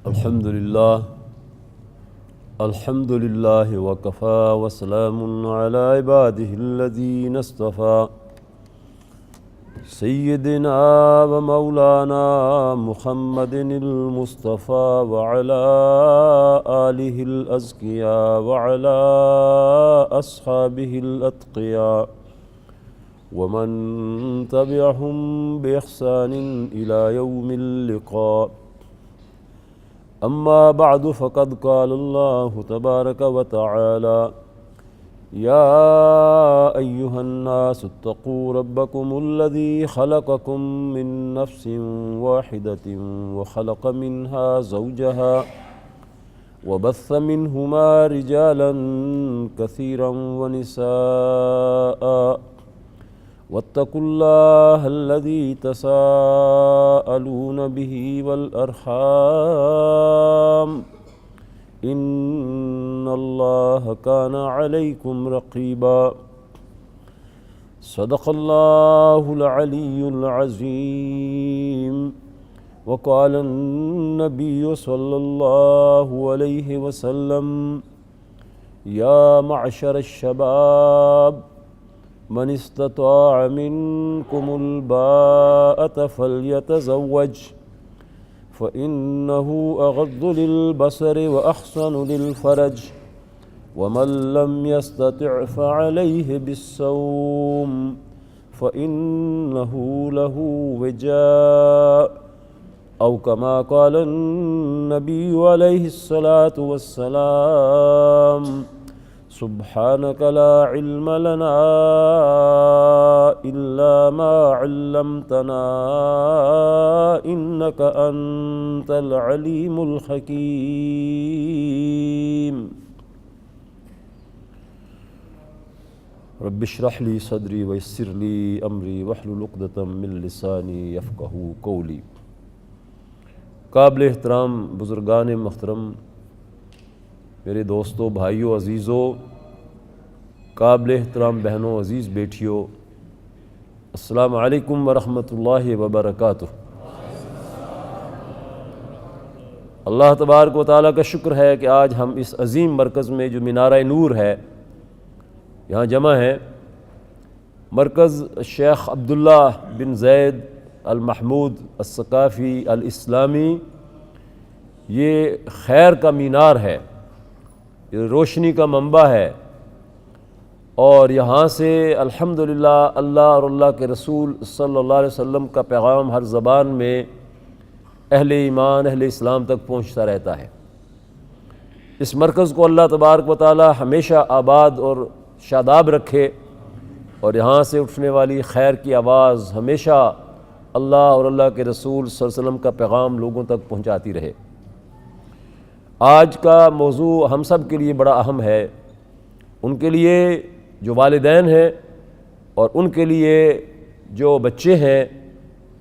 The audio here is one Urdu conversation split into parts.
الحمد للہ وکفا وسلام علی عباده الذین اصطفى سیدنا و مولانا محمد المصطفى وعلى آلہ الازکیاء وعلى اصحابہ الاتقیاء ومن تبعهم بإحسان إلى يوم اللقاء أما بعد فقد قال الله تبارك وتعالى يا أيها الناس اتقوا ربكم الذي خلقكم من نفس واحدة وخلق منها زوجها وبث منهما رجالا كثيرا ونساء واتقوا الله الذي تساءلون به والأرحام إن الله كان عليكم رقيبا صدق الله العلي العظيم وقال النبي صلى الله عليه وسلم يا معشر الشباب من استطاع منكم الباءة فليتزوج فإنه أغض للبصر وأحسن للفرج ومن لم يستطع فعليه بالصوم فإنه له وجاء أو كما قال النبي عليه الصلاة والسلام سبحانك لا علم لنا إلا ما علمتنا إنك أنت العليم الحكيم رب اشرح لي صدري ويسر لي أمري واحلل عقدة من لساني يفقهوا قولي۔ قابل احترام بزرگان محترم، میرے دوستوں، بھائیوں، عزیزوں، قابل احترام بہنوں، عزیز بیٹیوں، السلام علیکم ورحمۃ اللہ وبرکاتہ۔ اللہ تبارک و تعالیٰ کا شکر ہے کہ آج ہم اس عظیم مرکز میں جو مینارہ نور ہے یہاں جمع ہیں۔ مرکز شیخ عبداللہ بن زید المحمود الثقافی الاسلامی، یہ خیر کا مینار ہے، یہ روشنی کا منبع ہے، اور یہاں سے الحمدللہ اللہ اور اللہ کے رسول صلی اللہ علیہ وسلم کا پیغام ہر زبان میں اہل ایمان، اہل اسلام تک پہنچتا رہتا ہے۔ اس مرکز کو اللہ تبارک و تعالی ہمیشہ آباد اور شاداب رکھے، اور یہاں سے اٹھنے والی خیر کی آواز ہمیشہ اللہ اور اللہ کے رسول صلی اللہ علیہ وسلم کا پیغام لوگوں تک پہنچاتی رہے۔ آج کا موضوع ہم سب کے لیے بڑا اہم ہے، ان کے لیے جو والدین ہیں، اور ان کے لیے جو بچے ہیں،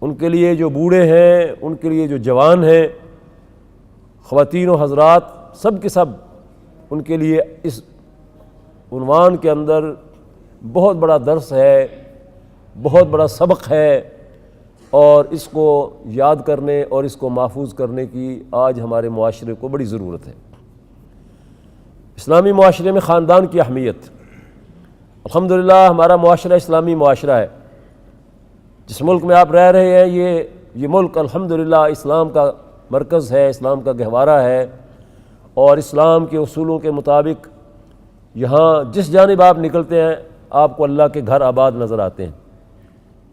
ان کے لیے جو بوڑھے ہیں، ان کے لیے جو جوان ہیں، خواتین و حضرات، سب کے سب ان کے لیے اس عنوان کے اندر بہت بڑا درس ہے، بہت بڑا سبق ہے، اور اس کو یاد کرنے اور اس کو محفوظ کرنے کی آج ہمارے معاشرے کو بڑی ضرورت ہے۔ اسلامی معاشرے میں خاندان کی اہمیت، الحمدللہ ہمارا معاشرہ اسلامی معاشرہ ہے۔ جس ملک میں آپ رہ رہے ہیں یہ ملک الحمدللہ اسلام کا مرکز ہے، اسلام کا گہوارہ ہے، اور اسلام کے اصولوں کے مطابق یہاں جس جانب آپ نکلتے ہیں آپ کو اللہ کے گھر آباد نظر آتے ہیں۔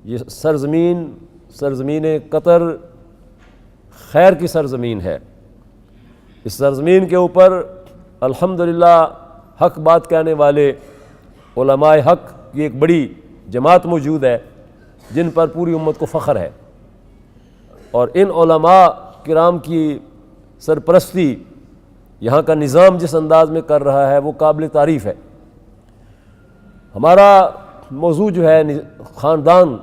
یہ سرزمین قطر خیر کی سرزمین ہے۔ اس سرزمین کے اوپر الحمدللہ حق بات کہنے والے علماء حق کی ایک بڑی جماعت موجود ہے، جن پر پوری امت کو فخر ہے، اور ان علماء کرام کی سرپرستی یہاں کا نظام جس انداز میں کر رہا ہے وہ قابل تعریف ہے۔ ہمارا موضوع جو ہے خاندان،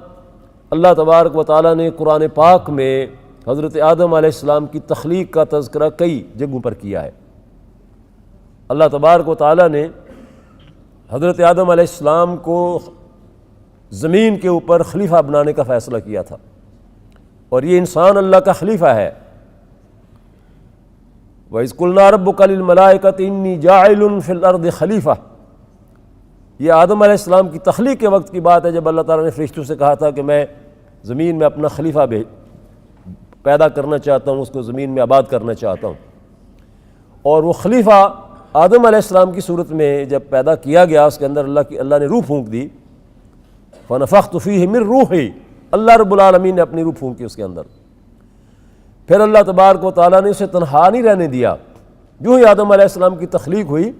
اللہ تبارک و تعالیٰ نے قرآن پاک میں حضرت آدم علیہ السلام کی تخلیق کا تذکرہ کئی جگہوں پر کیا ہے۔ اللہ تبارک و تعالیٰ نے حضرت آدم علیہ السلام کو زمین کے اوپر خلیفہ بنانے کا فیصلہ کیا تھا، اور یہ انسان اللہ کا خلیفہ ہے۔ وَإِذْ قُلْنَا رَبُّكَ لِلْمَلَائِكَةِ إِنِّي جَاعِلٌ فِي الْأَرْضِ خلیفہ، یہ آدم علیہ السلام کی تخلیق کے وقت کی بات ہے، جب اللہ تعالیٰ نے فرشتوں سے کہا تھا کہ میں زمین میں اپنا خلیفہ پیدا کرنا چاہتا ہوں، اس کو زمین میں آباد کرنا چاہتا ہوں۔ اور وہ خلیفہ آدم علیہ السلام کی صورت میں جب پیدا کیا گیا، اس کے اندر اللہ نے روح پھونک دی، فَنَفَخْتُ فِيهِ مِن رُوحِي، اللہ رب العالمین نے اپنی روح پھونکی اس کے اندر۔ پھر اللہ تبارک و تعالیٰ نے اسے تنہا نہیں رہنے دیا، جو ہی آدم علیہ السلام کی تخلیق ہوئی،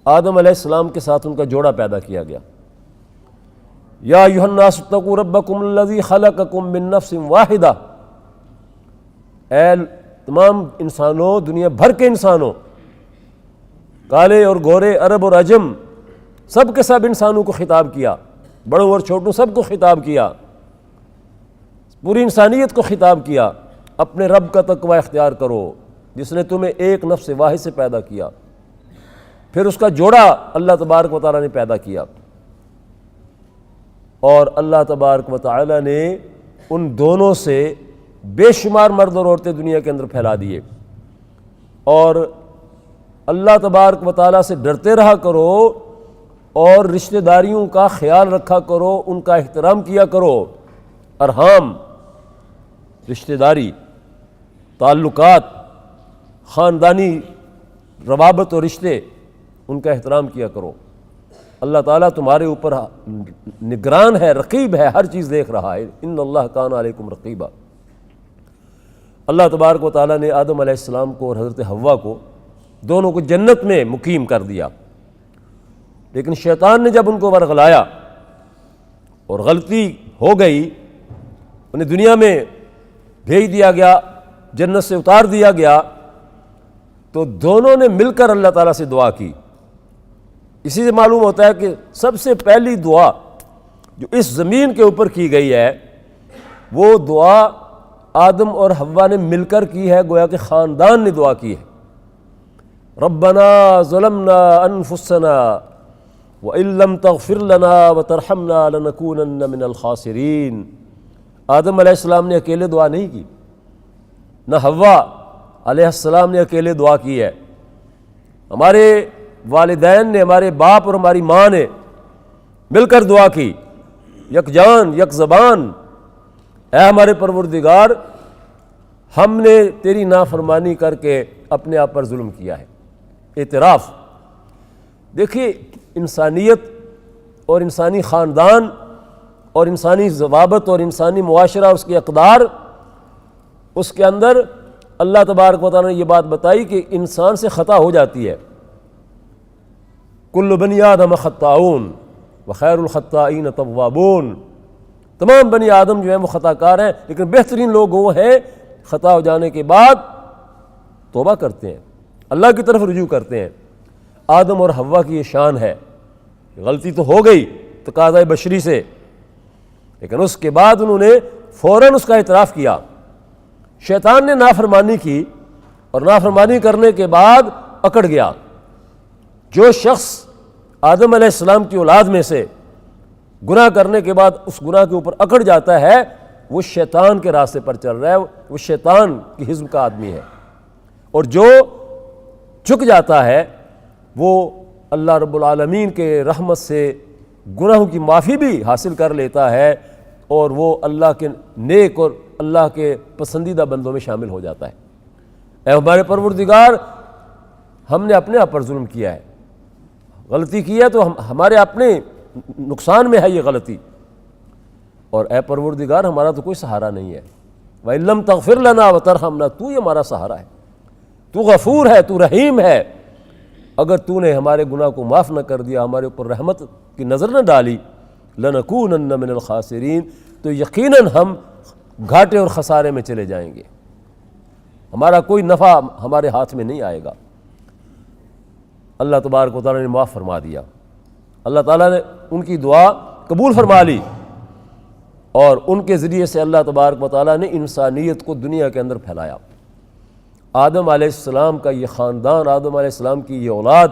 آدم علیہ السلام کے ساتھ ان کا جوڑا پیدا کیا گیا۔ یا ایھا الناس اتقوا ربکم الذی خلقکم من نفس واحدہ، اے تمام انسانوں، دنیا بھر کے انسانوں، کالے اور گورے، عرب اور عجم، سب کے سب انسانوں کو خطاب کیا، بڑوں اور چھوٹوں سب کو خطاب کیا، پوری انسانیت کو خطاب کیا، اپنے رب کا تقوی اختیار کرو جس نے تمہیں ایک نفس واحد سے پیدا کیا، پھر اس کا جوڑا اللہ تبارک و تعالیٰ نے پیدا کیا، اور اللہ تبارک و تعالیٰ نے ان دونوں سے بے شمار مرد اور عورتیں دنیا کے اندر پھیلا دیے۔ اور اللہ تبارک و تعالیٰ سے ڈرتے رہا کرو اور رشتہ داریوں کا خیال رکھا کرو، ان کا احترام کیا کرو، ارحام، رشتہ داری، تعلقات، خاندانی روابط اور رشتے، ان کا احترام کیا کرو۔ اللہ تعالیٰ تمہارے اوپر نگران ہے، رقیب ہے، ہر چیز دیکھ رہا ہے، ان اللہ کان علیکم رقیبا۔ اللہ تبارک و تعالیٰ نے آدم علیہ السلام کو اور حضرت حوا کو دونوں کو جنت میں مقیم کر دیا، لیکن شیطان نے جب ان کو ورغلایا اور غلطی ہو گئی، انہیں دنیا میں بھیج دیا گیا، جنت سے اتار دیا گیا، تو دونوں نے مل کر اللہ تعالیٰ سے دعا کی۔ اسی سے معلوم ہوتا ہے کہ سب سے پہلی دعا جو اس زمین کے اوپر کی گئی ہے، وہ دعا آدم اور حوا نے مل کر کی ہے، گویا کہ خاندان نے دعا کی ہے۔ ربنا ظلمنا انفسنا وان لم تغفر لنا وترحمنا لنکونن من الخاسرین۔ آدم علیہ السلام نے اکیلے دعا نہیں کی، نہ حوا علیہ السلام نے اکیلے دعا کی ہے، ہمارے والدین نے، ہمارے باپ اور ہماری ماں نے مل کر دعا کی، یک جان یک زبان، اے ہمارے پروردگار، ہم نے تیری نافرمانی کر کے اپنے آپ پر ظلم کیا ہے۔ اعتراف، دیکھیے انسانیت اور انسانی خاندان اور انسانی ضوابط اور انسانی معاشرہ، اس کی اقدار، اس کے اندر اللہ تبارک و تعالیٰ نے یہ بات بتائی کہ انسان سے خطا ہو جاتی ہے۔ کل بنی آدم خطاؤن وخیر الخطائین توابون، تمام بنی آدم جو ہیں وہ خطا کار ہیں، لیکن بہترین لوگ وہ ہیں خطا ہو جانے کے بعد توبہ کرتے ہیں، اللہ کی طرف رجوع کرتے ہیں۔ آدم اور حوا کی یہ شان ہے، غلطی تو ہو گئی تقاضۂ بشری سے، لیکن اس کے بعد انہوں نے فوراً اس کا اعتراف کیا۔ شیطان نے نافرمانی کی اور نافرمانی کرنے کے بعد اکڑ گیا۔ جو شخص آدم علیہ السلام کی اولاد میں سے گناہ کرنے کے بعد اس گناہ کے اوپر اکڑ جاتا ہے، وہ شیطان کے راستے پر چل رہا ہے، وہ شیطان کی حزب کا آدمی ہے، اور جو جھک جاتا ہے وہ اللہ رب العالمین کے رحمت سے گناہوں کی معافی بھی حاصل کر لیتا ہے، اور وہ اللہ کے نیک اور اللہ کے پسندیدہ بندوں میں شامل ہو جاتا ہے۔ اے ہمارے پروردگار، ہم نے اپنے آپ پر ظلم کیا ہے، غلطی کی ہے تو ہمارے اپنے نقصان میں ہے یہ غلطی، اور اے پروردگار ہمارا تو کوئی سہارا نہیں ہے۔ وَإِن لَّمْ تَغْفِرْ لَنَا وَتَرْحَمْنَا، تو ہی ہمارا سہارا ہے، تو غفور ہے، تو رحیم ہے، اگر تو نے ہمارے گناہ کو معاف نہ کر دیا، ہمارے اوپر رحمت کی نظر نہ ڈالی، لَنَكُونَنَّ مِنَ الْخَاسِرِينَ، تو یقیناً ہم گھاٹے اور خسارے میں چلے جائیں گے، ہمارا کوئی نفع ہمارے ہاتھ میں نہیں آئے گا۔ اللہ تبارک و تعالیٰ نے معاف فرما دیا، اللہ تعالیٰ نے ان کی دعا قبول فرما لی، اور ان کے ذریعے سے اللہ تبارک و تعالیٰ نے انسانیت کو دنیا کے اندر پھیلایا۔ آدم علیہ السلام کا یہ خاندان، آدم علیہ السلام کی یہ اولاد،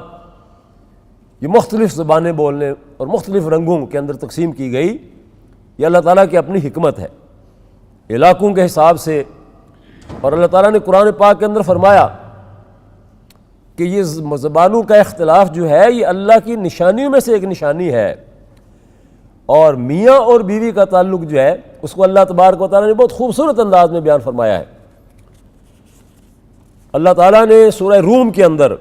یہ مختلف زبانیں بولنے اور مختلف رنگوں کے اندر تقسیم کی گئی، یہ اللہ تعالیٰ کی اپنی حکمت ہے، علاقوں کے حساب سے۔ اور اللہ تعالیٰ نے قرآن پاک کے اندر فرمایا کہ یہ زبانوں کا اختلاف جو ہے یہ اللہ کی نشانیوں میں سے ایک نشانی ہے، اور میاں اور بیوی کا تعلق جو ہے اس کو اللہ تبارک و تعالیٰ نے بہت خوبصورت انداز میں بیان فرمایا ہے۔ اللہ تعالیٰ نے سورہ روم کے اندر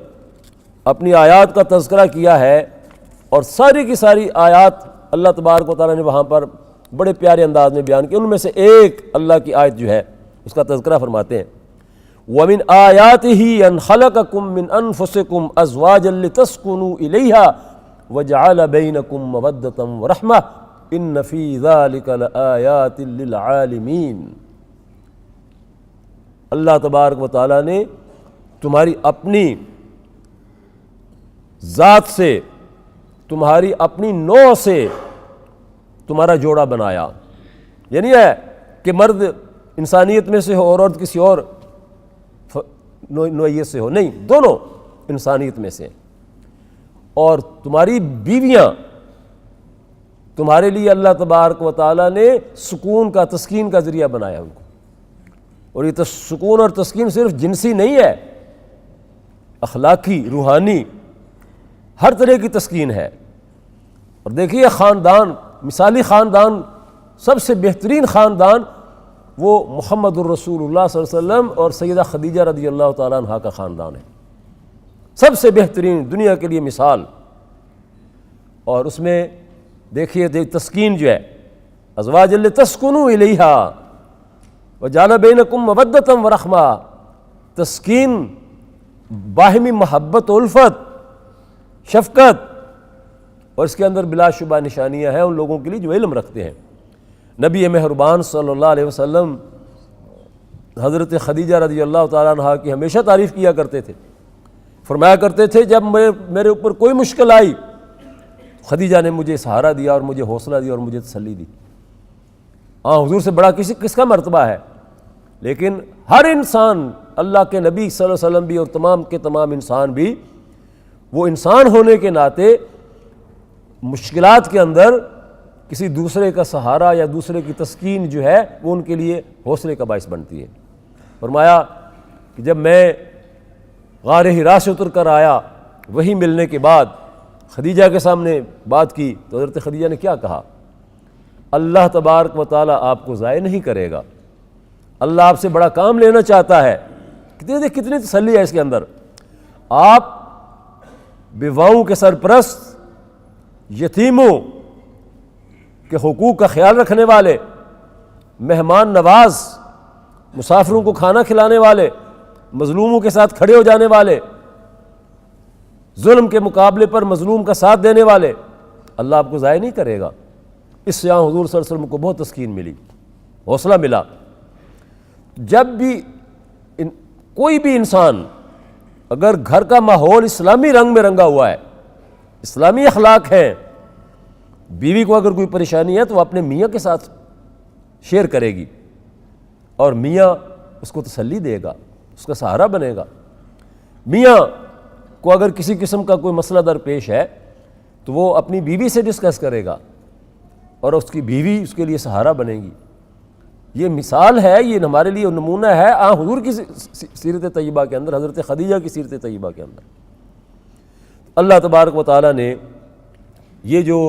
اپنی آیات کا تذکرہ کیا ہے، اور ساری کی ساری آیات اللہ تبارک و تعالیٰ نے وہاں پر بڑے پیارے انداز میں بیان کی۔ ان میں سے ایک اللہ کی آیت جو ہے اس کا تذکرہ فرماتے ہیں، وَمِنْ آيَاتِهِ أَنْ خَلَقَكُم مِّنْ أَنفُسِكُمْ أَزْوَاجًا لِتَسْكُنُوا إِلَيْهَا وَجَعَلَ بَيْنَكُم مَّوَدَّةً وَرَحْمَةً إِنَّ فِي ذَلِكَ لَآيَاتٍ لِّلْعَالِمِينَ۔ اللہ تبارک و تعالیٰ نے تمہاری اپنی ذات سے، تمہاری اپنی نوع سے تمہارا جوڑا بنایا۔ یہ نہیں ہے کہ مرد انسانیت میں سے ہو اور عورت کسی اور نوعیت سے ہو، نہیں، دونوں انسانیت میں سے۔ اور تمہاری بیویاں تمہارے لیے اللہ تبارک و تعالیٰ نے سکون کا، تسکین کا ذریعہ بنایا ان کو۔ اور یہ سکون اور تسکین صرف جنسی نہیں ہے، اخلاقی، روحانی، ہر طرح کی تسکین ہے۔ اور دیکھیے خاندان، مثالی خاندان، سب سے بہترین خاندان وہ محمد الرسول اللہ صلی اللہ علیہ وسلم اور سیدہ خدیجہ رضی اللہ تعالیٰ عنہا کا خاندان ہے، سب سے بہترین، دنیا کے لیے مثال۔ اور اس میں دیکھیے تسکین جو ہے، ازواج لتسکنوا الیہا وجعل بینکم مودۃ ورحمہ، تسکین، باہمی محبت و الفت، شفقت، اور اس کے اندر بلا شبہ نشانیاں ہیں ان لوگوں کے لیے جو علم رکھتے ہیں۔ نبی مہربان صلی اللہ علیہ وسلم حضرت خدیجہ رضی اللہ تعالیٰ عنہا کی ہمیشہ تعریف کیا کرتے تھے، فرمایا کرتے تھے جب میرے اوپر کوئی مشکل آئی خدیجہ نے مجھے سہارا دیا اور مجھے حوصلہ دیا اور مجھے تسلی دی۔ حضور سے بڑا کس کا مرتبہ ہے؟ لیکن ہر انسان، اللہ کے نبی صلی اللہ علیہ وسلم بھی اور تمام کے تمام انسان بھی، وہ انسان ہونے کے ناطے مشکلات کے اندر کسی دوسرے کا سہارا یا دوسرے کی تسکین جو ہے وہ ان کے لیے حوصلے کا باعث بنتی ہے۔ فرمایا کہ جب میں غار حرا سے اتر کر آیا، وہی ملنے کے بعد خدیجہ کے سامنے بات کی تو حضرت خدیجہ نے کیا کہا؟ اللہ تبارک و تعالیٰ آپ کو ضائع نہیں کرے گا، اللہ آپ سے بڑا کام لینا چاہتا ہے۔ کتنی تسلی ہے اس کے اندر۔ آپ بیواؤں کے سرپرست، یتیموں کے حقوق کا خیال رکھنے والے، مہمان نواز، مسافروں کو کھانا کھلانے والے، مظلوموں کے ساتھ کھڑے ہو جانے والے، ظلم کے مقابلے پر مظلوم کا ساتھ دینے والے، اللہ آپ کو ضائع نہیں کرے گا۔ اس سے حضور صلی اللہ علیہ وسلم کو بہت تسکین ملی، حوصلہ ملا۔ جب بھی کوئی بھی انسان اگر گھر کا ماحول اسلامی رنگ میں رنگا ہوا ہے، اسلامی اخلاق ہیں، بیوی کو اگر کوئی پریشانی ہے تو وہ اپنے میاں کے ساتھ شیئر کرے گی، اور میاں اس کو تسلی دے گا، اس کا سہارا بنے گا۔ میاں کو اگر کسی قسم کا کوئی مسئلہ درپیش ہے تو وہ اپنی بیوی سے ڈسکس کرے گا، اور اس کی بیوی اس کے لیے سہارا بنے گی۔ یہ مثال ہے، یہ ہمارے لیے نمونہ ہے حضور کی سیرت طیبہ کے اندر، حضرت خدیجہ کی سیرت طیبہ کے اندر۔ اللہ تبارک و تعالیٰ نے یہ جو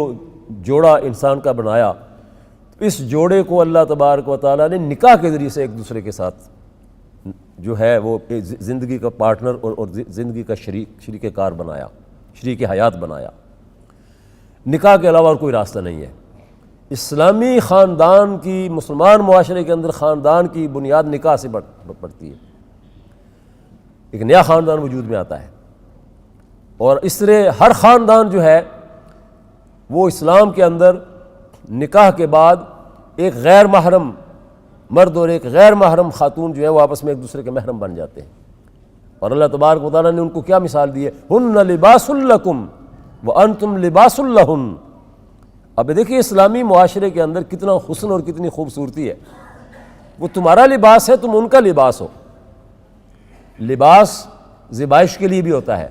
جوڑا انسان کا بنایا، اس جوڑے کو اللہ تبارک و تعالیٰ نے نکاح کے ذریعے سے ایک دوسرے کے ساتھ جو ہے وہ زندگی کا پارٹنر اور زندگی کا شریک کار بنایا، شریک حیات بنایا۔ نکاح کے علاوہ اور کوئی راستہ نہیں ہے۔ اسلامی خاندان کی، مسلمان معاشرے کے اندر خاندان کی بنیاد نکاح سے پڑتی ہے، ایک نیا خاندان وجود میں آتا ہے، اور اس طرح ہر خاندان جو ہے وہ اسلام کے اندر نکاح کے بعد ایک غیر محرم مرد اور ایک غیر محرم خاتون جو ہے وہ آپس میں ایک دوسرے کے محرم بن جاتے ہیں۔ اور اللہ تبارک و تعالیٰ نے ان کو کیا مثال دی ہے؟ ہن لباس لکم وانتم لباس لہن۔ اب دیکھیے اسلامی معاشرے کے اندر کتنا حسن اور کتنی خوبصورتی ہے۔ وہ تمہارا لباس ہے، تم ان کا لباس ہو۔ لباس زیبائش کے لیے بھی ہوتا ہے،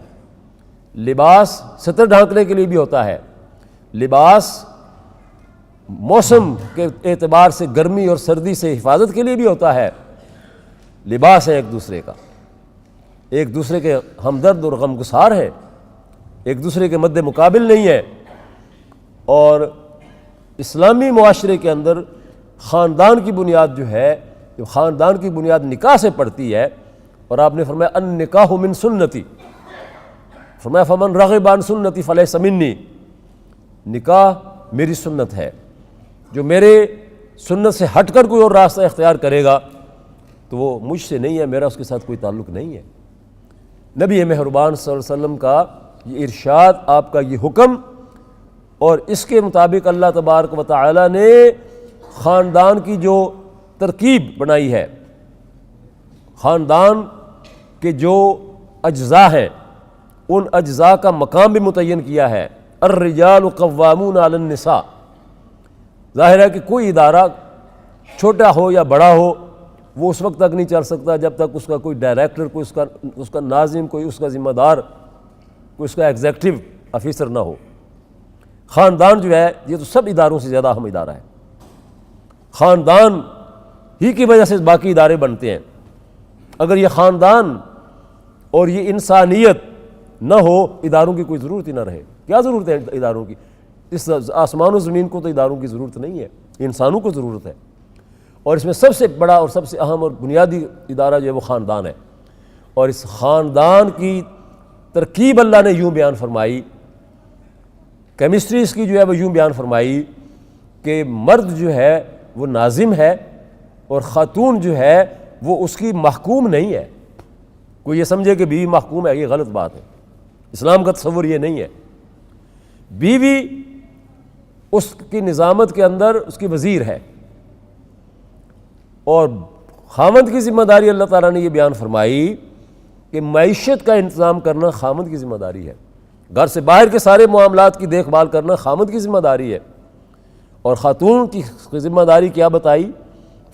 لباس ستر ڈھانکنے کے لیے بھی ہوتا ہے، لباس موسم کے اعتبار سے گرمی اور سردی سے حفاظت کے لیے بھی ہوتا ہے۔ لباس ہے ایک دوسرے کا۔ ایک دوسرے کے ہمدرد اور غمگسار ہیں، ایک دوسرے کے مد مقابل نہیں ہے۔ اور اسلامی معاشرے کے اندر خاندان کی بنیاد جو ہے، خاندان کی بنیاد نکاح سے پڑتی ہے، اور آپ نے فرمایا النکاح من سنتی، فرمایا فمن رغب عن سنتی فلیس منی، نکاح میری سنت ہے، جو میرے سنت سے ہٹ کر کوئی اور راستہ اختیار کرے گا تو وہ مجھ سے نہیں ہے، میرا اس کے ساتھ کوئی تعلق نہیں ہے۔ نبی مہربان صلی اللہ علیہ وسلم کا یہ ارشاد، آپ کا یہ حکم، اور اس کے مطابق اللہ تبارک و تعالی نے خاندان کی جو ترکیب بنائی ہے، خاندان کے جو اجزاء ہیں ان اجزاء کا مقام بھی متعین کیا ہے۔ الرجال قوامون علی النساء، ظاہر ہے کہ کوئی ادارہ چھوٹا ہو یا بڑا ہو وہ اس وقت تک نہیں چل سکتا جب تک اس کا کوئی ڈائریکٹر، کوئی اس کا ناظم، کوئی اس کا ذمہ دار، کوئی اس کا ایگزیکٹو آفیسر نہ ہو۔ خاندان جو ہے یہ تو سب اداروں سے زیادہ اہم ادارہ ہے، خاندان ہی کی وجہ سے باقی ادارے بنتے ہیں۔ اگر یہ خاندان اور یہ انسانیت نہ ہو، اداروں کی کوئی ضرورت ہی نہ رہے۔ کیا ضرورت ہے اداروں کی؟ اس آسمان و زمین کو تو اداروں کی ضرورت نہیں ہے، انسانوں کو ضرورت ہے، اور اس میں سب سے بڑا اور سب سے اہم اور بنیادی ادارہ جو ہے وہ خاندان ہے۔ اور اس خاندان کی ترکیب اللہ نے یوں بیان فرمائی، کیمسٹری اس کی جو ہے وہ یوں بیان فرمائی کہ مرد جو ہے وہ ناظم ہے اور خاتون جو ہے وہ اس کی محکوم نہیں ہے۔ کوئی یہ سمجھے کہ بیوی محکوم ہے، یہ غلط بات ہے، اسلام کا تصور یہ نہیں ہے۔ بیوی اس کی نظامت کے اندر اس کی وزیر ہے، اور خامند کی ذمہ داری اللہ تعالیٰ نے یہ بیان فرمائی کہ معیشت کا انتظام کرنا خامند کی ذمہ داری ہے، گھر سے باہر کے سارے معاملات کی دیکھ بھال کرنا خامند کی ذمہ داری ہے۔ اور خاتون کی ذمہ داری کیا بتائی؟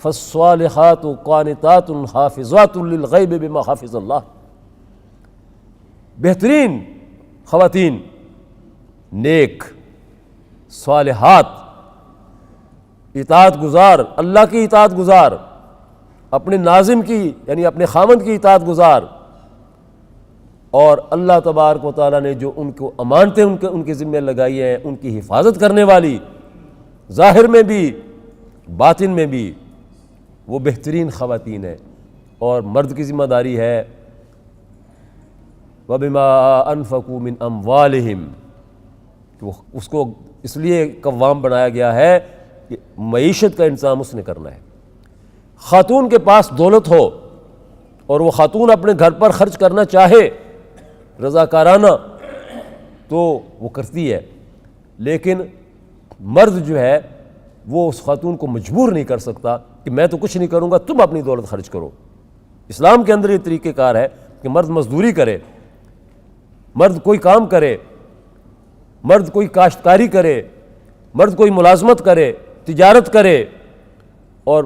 فالصالحات قانتات حافظات للغیب بما حفظ اللہ، بہترین خواتین، نیک، صالحات، اطاعت گزار، اللہ کی اطاعت گزار، اپنے ناظم کی یعنی اپنے خامند کی اطاعت گزار، اور اللہ تبارک و تعالیٰ نے جو ان کو امانتیں ان کے ذمہ لگائی ہیں ان کی حفاظت کرنے والی، ظاہر میں بھی باطن میں بھی، وہ بہترین خواتین ہیں۔ اور مرد کی ذمہ داری ہے وَبِمَا أَنفَقُوا مِنْ أَمْوَالِهِمْ، کہ اس کو اس لیے قوام بنایا گیا ہے کہ معیشت کا انتظام اس نے کرنا ہے۔ خاتون کے پاس دولت ہو اور وہ خاتون اپنے گھر پر خرچ کرنا چاہے رضاکارانہ تو وہ کرتی ہے، لیکن مرد جو ہے وہ اس خاتون کو مجبور نہیں کر سکتا کہ میں تو کچھ نہیں کروں گا، تم اپنی دولت خرچ کرو۔ اسلام کے اندر یہ طریقہ کار ہے کہ مرد مزدوری کرے، مرد کوئی کام کرے، مرد کوئی کاشتکاری کرے، مرد کوئی ملازمت کرے، تجارت کرے، اور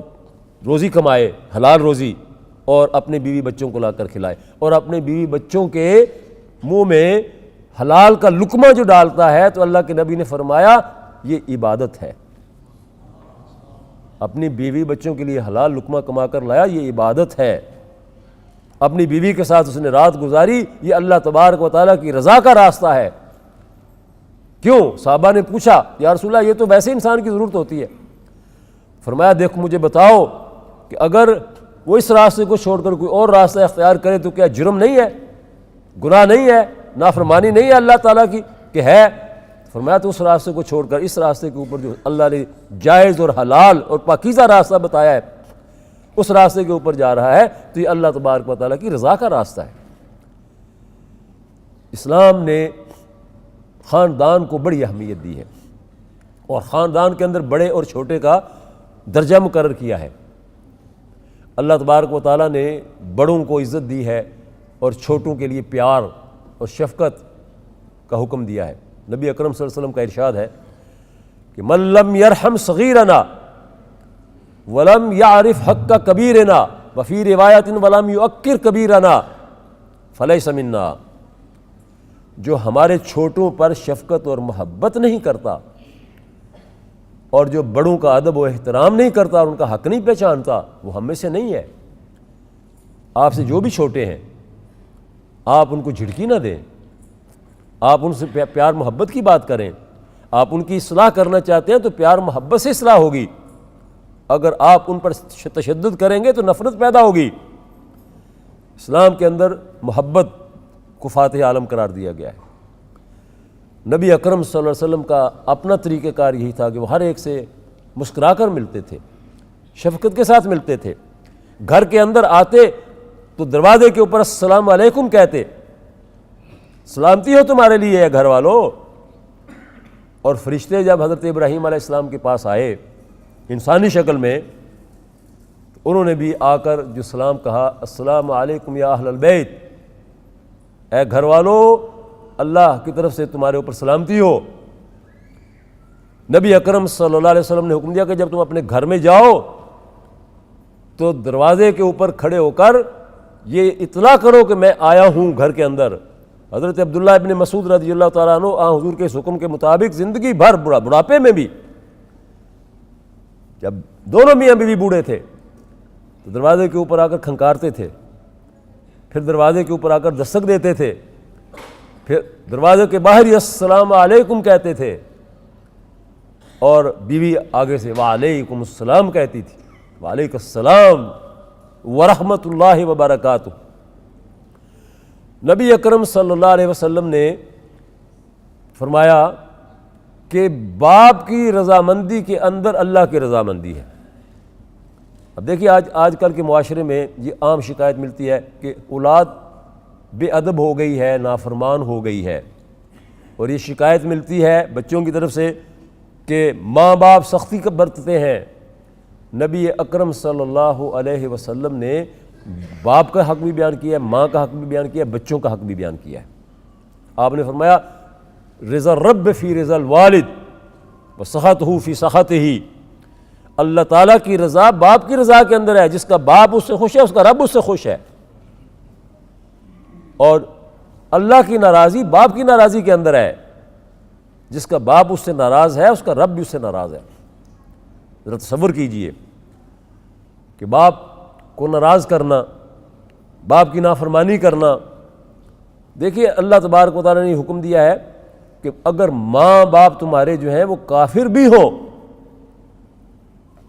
روزی کمائے، حلال روزی، اور اپنے بیوی بچوں کو لا کر کھلائے، اور اپنے بیوی بچوں کے منہ میں حلال کا لقمہ جو ڈالتا ہے تو اللہ کے نبی نے فرمایا یہ عبادت ہے۔ اپنی بیوی بچوں کے لیے حلال لقمہ کما کر لایا، یہ عبادت ہے۔ اپنی بیوی کے ساتھ اس نے رات گزاری، یہ اللہ تبارک و تعالیٰ کی رضا کا راستہ ہے۔ کیوں؟ صحابہ نے پوچھا یا رسول اللہ یہ تو ویسے انسان کی ضرورت ہوتی ہے۔ فرمایا دیکھو مجھے بتاؤ کہ اگر وہ اس راستے کو چھوڑ کر کوئی اور راستہ اختیار کرے تو کیا جرم نہیں ہے، گناہ نہیں ہے، نافرمانی نہیں ہے اللہ تعالیٰ کی؟ کہ ہے۔ فرمایا تو اس راستے کو چھوڑ کر اس راستے کے اوپر جو اللہ نے جائز اور حلال اور پاکیزہ راستہ بتایا ہے اس راستے کے اوپر جا رہا ہے تو یہ اللہ تبارک و تعالیٰ کی رضا کا راستہ ہے۔ اسلام نے خاندان کو بڑی اہمیت دی ہے، اور خاندان کے اندر بڑے اور چھوٹے کا درجہ مقرر کیا ہے۔ اللہ تبارک و تعالیٰ نے بڑوں کو عزت دی ہے اور چھوٹوں کے لیے پیار اور شفقت کا حکم دیا ہے۔ نبی اکرم صلی اللہ علیہ وسلم کا ارشاد ہے کہ من لم یرحم صغیرنا ولم یعرف حق کبیرنا وفی روایت ولم یؤکر کبیرنا فلیس منا، جو ہمارے چھوٹوں پر شفقت اور محبت نہیں کرتا اور جو بڑوں کا ادب و احترام نہیں کرتا اور ان کا حق نہیں پہچانتا وہ ہم میں سے نہیں ہے۔ آپ سے جو بھی چھوٹے ہیں آپ ان کو جھڑکی نہ دیں، آپ ان سے پیار محبت کی بات کریں۔ آپ ان کی اصلاح کرنا چاہتے ہیں تو پیار محبت سے اصلاح ہوگی، اگر آپ ان پر تشدد کریں گے تو نفرت پیدا ہوگی۔ اسلام کے اندر محبت کو فاتح عالم قرار دیا گیا ہے۔ نبی اکرم صلی اللہ علیہ وسلم کا اپنا طریقہ کار یہی تھا کہ وہ ہر ایک سے مسکرا کر ملتے تھے، شفقت کے ساتھ ملتے تھے۔ گھر کے اندر آتے تو دروازے کے اوپر السلام علیکم کہتے، سلامتی ہو تمہارے لیے گھر والوں۔ اور فرشتے جب حضرت ابراہیم علیہ السلام کے پاس آئے انسانی شکل میں، انہوں نے بھی آ کر جو سلام کہا، السلام علیکم یا اہل البیت، اے گھر والوں اللہ کی طرف سے تمہارے اوپر سلامتی ہو۔ نبی اکرم صلی اللہ علیہ وسلم نے حکم دیا کہ جب تم اپنے گھر میں جاؤ تو دروازے کے اوپر کھڑے ہو کر یہ اطلاع کرو کہ میں آیا ہوں گھر کے اندر۔ حضرت عبداللہ ابن مسعود رضی اللہ تعالیٰ عنہ حضور کے اس حکم کے مطابق زندگی بھر بڑھاپے میں بھی، جب دونوں میاں بیوی بوڑھے تھے تو دروازے کے اوپر آ کر کھنکارتے تھے، پھر دروازے کے اوپر آ کر دستک دیتے تھے، پھر دروازے کے باہر ہی السلام علیکم کہتے تھے، اور بیوی آگے سے وعلیکم السلام کہتی تھی، وعلیکم السلام ورحمۃ اللہ وبرکاتہ۔ نبی اکرم صلی اللہ علیہ وسلم نے فرمایا کہ باپ کی رضامندی کے اندر اللہ کی رضامندی ہے۔ اب دیکھیے آج کل کے معاشرے میں یہ عام شکایت ملتی ہے کہ اولاد بے ادب ہو گئی ہے، نافرمان ہو گئی ہے، اور یہ شکایت ملتی ہے بچوں کی طرف سے کہ ماں باپ سختی کا برتتے ہیں۔ نبی اکرم صلی اللہ علیہ وسلم نے باپ کا حق بھی بیان کیا ہے، ماں کا حق بھی بیان کیا ہے، بچوں کا حق بھی بیان کیا ہے۔ آپ نے فرمایا رضا الرب فی رضا الوالد وسخطہ فی سخطہ، اللہ تعالیٰ کی رضا باپ کی رضا کے اندر ہے، جس کا باپ اس سے خوش ہے اس کا رب اس سے خوش ہے، اور اللہ کی ناراضی باپ کی ناراضی کے اندر ہے، جس کا باپ اس سے ناراض ہے اس کا رب بھی اس سے ناراض ہے۔ ذرا تصور کیجئے کہ باپ کو ناراض کرنا، باپ کی نافرمانی کرنا۔ دیکھیے اللہ تبارک و تعالیٰ نے حکم دیا ہے کہ اگر ماں باپ تمہارے جو ہیں وہ کافر بھی ہوں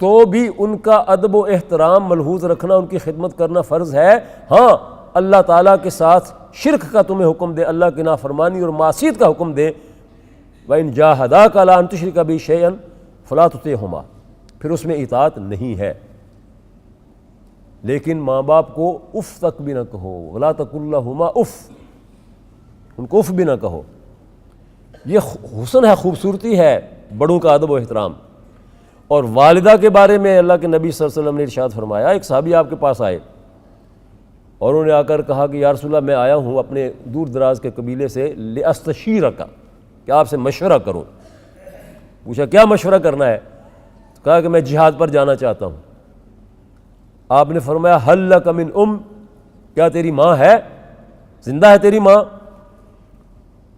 تو بھی ان کا ادب و احترام ملحوظ رکھنا، ان کی خدمت کرنا فرض ہے۔ ہاں اللہ تعالیٰ کے ساتھ شرک کا تمہیں حکم دے، اللہ کی نافرمانی اور معصیت کا حکم دے، وَإِنْ جَاهَدَاكَ عَلَىٰ أَن تُشْرِكَ بِي شَيْئًا فَلَا تُطِعْهُمَا، پھر اس میں اطاعت نہیں ہے۔ لیکن ماں باپ کو اف تک بھی نہ کہو، وَلَا تَقُل لَهُمَا اف، ان کو اف بھی نہ کہو۔ یہ حسن ہے، خوبصورتی ہے بڑوں کا ادب و احترام۔ اور والدہ کے بارے میں اللہ کے نبی صلی اللہ علیہ وسلم نے ارشاد فرمایا، ایک صحابی آپ کے پاس آئے اور انہوں نے آ کر کہا کہ یا رسول اللہ میں آیا ہوں اپنے دور دراز کے قبیلے سے لأستشیرک، کہ آپ سے مشورہ کروں۔ پوچھا کیا مشورہ کرنا ہے؟ کہا کہ میں جہاد پر جانا چاہتا ہوں۔ آپ نے فرمایا ھل لک من ام، کیا تیری ماں ہے؟ زندہ ہے تیری ماں؟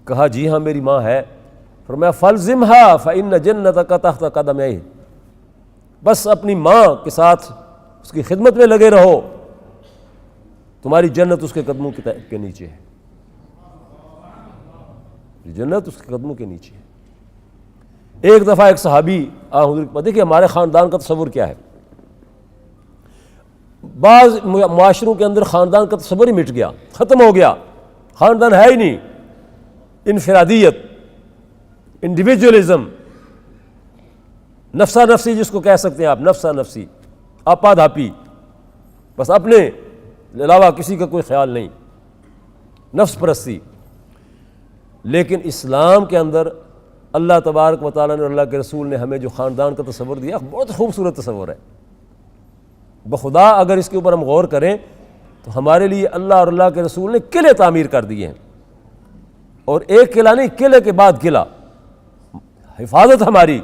کہا جی ہاں میری ماں ہے۔ فرمایا فالزمھا فإن جنتک تحت قدمیہ، بس اپنی ماں کے ساتھ اس کی خدمت میں لگے رہو، تمہاری جنت اس کے قدموں کے نیچے ہے، جنت اس کے قدموں کے نیچے ہے۔ ایک دفعہ ایک صحابی حضور، دیکھیے ہمارے خاندان کا تصور کیا ہے، بعض معاشروں کے اندر خاندان کا تصور ہی مٹ گیا، ختم ہو گیا، خاندان ہے ہی نہیں، انفرادیت، انڈیویجولزم، نفسا نفسی جس کو کہہ سکتے ہیں آپ، نفسا نفسی، آپا دھاپی، بس اپنے علاوہ کسی کا کوئی خیال نہیں، نفس پرستی۔ لیکن اسلام کے اندر اللہ تبارک و تعالیٰ نے، اللہ کے رسول نے ہمیں جو خاندان کا تصور دیا بہت خوبصورت تصور ہے۔ بخدا اگر اس کے اوپر ہم غور کریں تو ہمارے لیے اللہ اور اللہ کے رسول نے قلعے تعمیر کر دیے ہیں، اور ایک قلعہ نہیں، قلعے کے بعد قلعہ، حفاظت ہماری۔